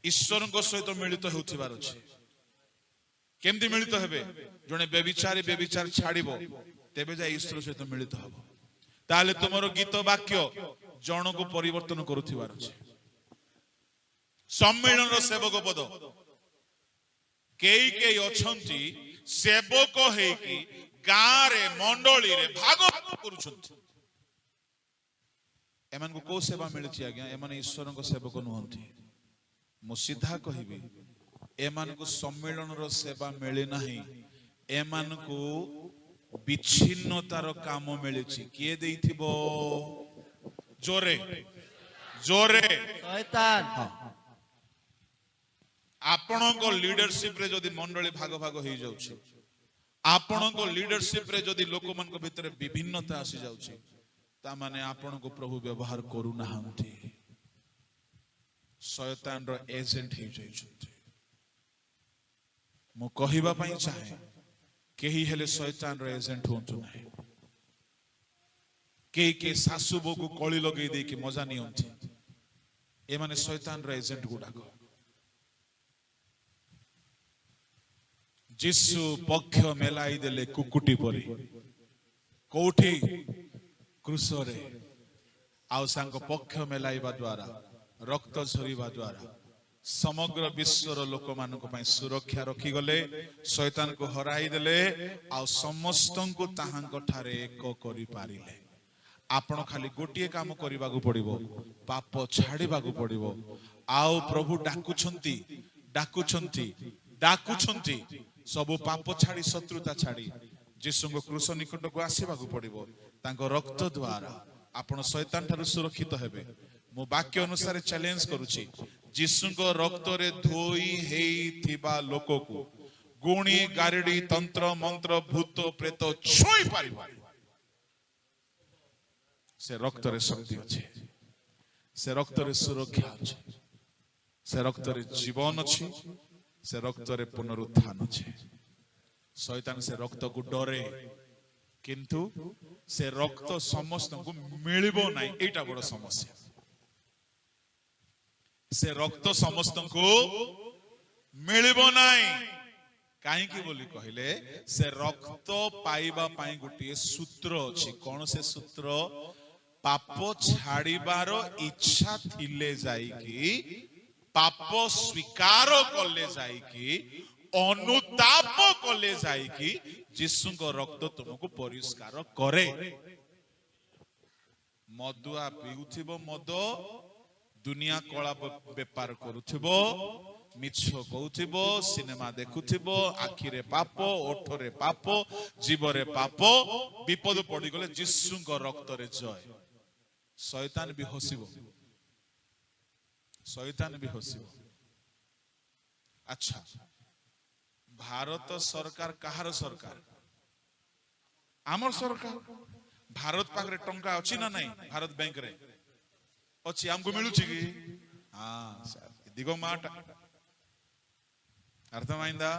ईश्वर को सहित मिलित होथिबार अछि। केमति मिलित हेबे? जने बेविचारी बेविचार छाड़िबो तेबे जा ईश्वर सहित मिलित हबो। ताले तुमरो गीत वाक्य जन को परिवर्तन करूथिबार अछि। सम्मिलन रो सेवक पद केई केई अछंती सेवक हे कि गां रे मंडली रे भाग करूछंती। एमन को को सेवा मिलछि आज्ञा? एमन ईश्वर को सेवक नुहंती। मु सीधा कहिबी एमान को सम्मेलन रो सेवा मिले नहीं, एमान को विच्छिन्नतार काम मिले। किए देइथिबो? जोरे जोरे शैतान। आपण को लीडरशिप रे जदी मंडली भाग भाग हो जाउछि, आपण को लीडरशिप रे जदी लोक मन को भितरे विभिन्नता आसी जाउछि, ता माने आपण को प्रभु व्यवहार करू नाहंती। शैतान रो एजेंट हो जाइछंती। मु कहिबा पई चाहे केही हेले शैतान रो एजेंट होंतु नाही। के सासु बो को कळी लगेई दे कि मजा नियंती। ए माने शैतान रो एजेंट गुडा को। जिसु पक्ष मेलाई देले कुकुटी परी कोठी क्रूसरे आउ सांग पक्ष मेलाइबा द्वारा रक्त झरिबा द्वारा समग्र विश्वर लोक मानक पई सुरक्षा रखी गले। शैतान को हराई देले आ समस्त को ताहांक ठारे एक करि पारिले। आपण खाली गोटिए काम करिबा को पड़िबो, पाप छाड़िबा को पड़िबो। आउ प्रभु डाकुछंती डाकुछंती डाकुछंती सब पाप छाड़ी शत्रुता छाड़ी जीशु को क्रूस निकट को आसीबा को पड़िबो। तांको रक्त द्वारा आपण शैतान ठारू सुरक्षित हेबे। मो वाक्य अनुसार चैलेंज करूची, जीशु को रक्त रे धोई हेइथिबा लोक को गुणी गारिडी तंत्र मंत्र भूत प्रेत छुई पारिबा। से रक्त रे शक्ति अछि, से रक्त रे सुरक्षा अछि, से रक्त रे जीवन अछि, से रक्त रे पुनरुत्थान अछि। शैतान से रक्त को डरे, किंतु से रक्त समस्त को मिलिबो नाही। एटा बड़ समस्या। से रक्त समस्त को मिलिबो नाही काहेकि बोली कहले से रक्त पाइबा पाई गोटे सूत्र अछि कोन से सूत्र पाप छाड़ीबार इच्छा थिले जाईकी पाप स्वीकार कले जाईकी अनुताप कले जाईकी यीशु को रक्त तुमको परिष्कार करे मदुआ पिउथिबो मद दुनिया कला बेपार करुथिबो मिछ कहूथिबो सिनेमा देखुथिबो आखिरे पाप ओठरे पाप जीवरे पाप विपद पड़ी गले यीशु को रक्त रे जय शैतान भी हसिबो अच्छा भारत सरकार कहार सरकार आमर सरकार भारत पाखरे टंका अछि ना नहीं भारत बैंक रे अछि हमको मिलु छी कि हां दिगो माटा अर्थमाइंदा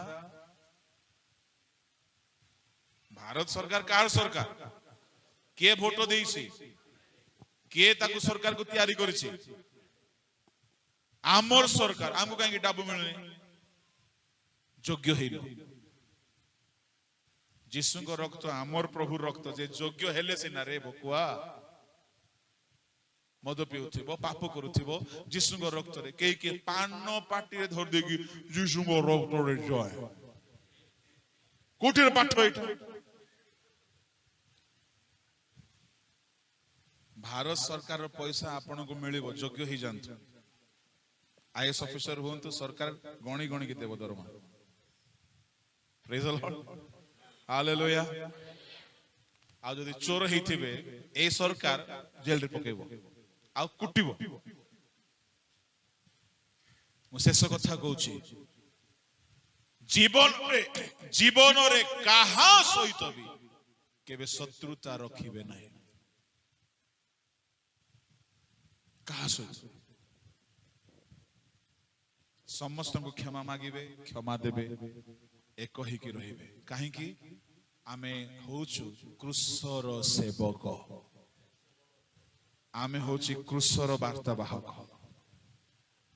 भारत सरकार कहार सरकार के भोट देइछि के ताकू सरकार को तैयारी करिछि आमर सरकार हमको काहे डाबू मिलने योग्य हेलो यीशु को रक्त आमर प्रभु रक्त जे योग्य हेले सिना रे भकुआ मद पिउथिबो पाप करुथिबो यीशु को रक्त रे के पान पाटी रे धर देगी यीशु को रक्त रे जय कोठिर पाठ एटा भारत सरकार पैसा आपन को मिलिबो योग्य ही जानथु आईएएस ऑफिसर हुंतु सरकार गणी गणी के देबो दरमा प्रेज द लॉर्ड हालेलुया आ जदि चोर हेथिबे ए सरकार जेल रे पकेबो आ कुटिबो मु शेष कथा कहूची जीवन रे कहा सहित भी केबे शत्रुता रखिबे नाही कहा सहित समस्त को क्षमा मागिबे क्षमा देबे एक ही की रहिबे काहे कि आमे होचु क्रूसर सेवक आमे होची क्रूसर वार्ता बाहक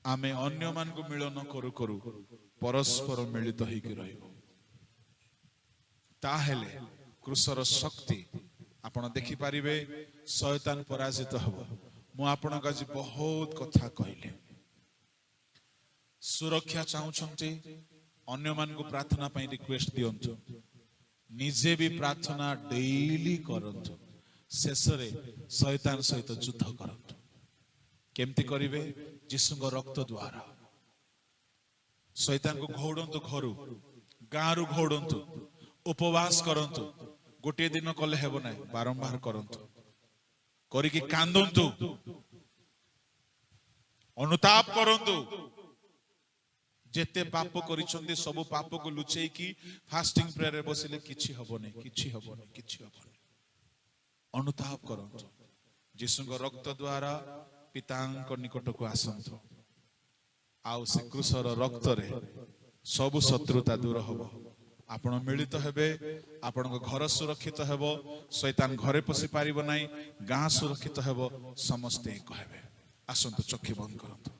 आमे अन्य मान को मिलन करू करू परस्पर मिलित ही की रहिबो ताहेले क्रूसर शक्ति आपण देखि पारिबे शैतान पराजित हबो मु आपण का जी बहुत कथा कहले सुरक्षा चाहूछंती अन्य मान को प्रार्थना पाई रिक्वेस्ट दियंतु निजे भी प्रार्थना डेली करंतु शेषरे शैतान सहित युद्ध करंतु केमती करिवे यीशु को रक्त द्वारा शैतान को घोड़ंतु घरु गारु घोड़ंतु उपवास करंतु गोटे दिन कले हेबो नै बारंबार करंतु करिकि कांदंतु अनुताप करंतु जेते पाप करिसंदे सब पाप को लुचेई की फास्टिंग प्रेयर रे बसिले किछि हबोनी अनुताप करंतु यीशु को रक्त द्वारा पितांक निकट को आसंतु आउ से क्रूसर रक्त रे सब शत्रुता दूर हबो आपण मिलित हेबे आपण को घर सुरक्षित हेबो शैतान घरे पसि पारिबो नाही गां सुरक्षित हेबो समस्त एक हेबे आसंतु चक्षु बंद करंतु।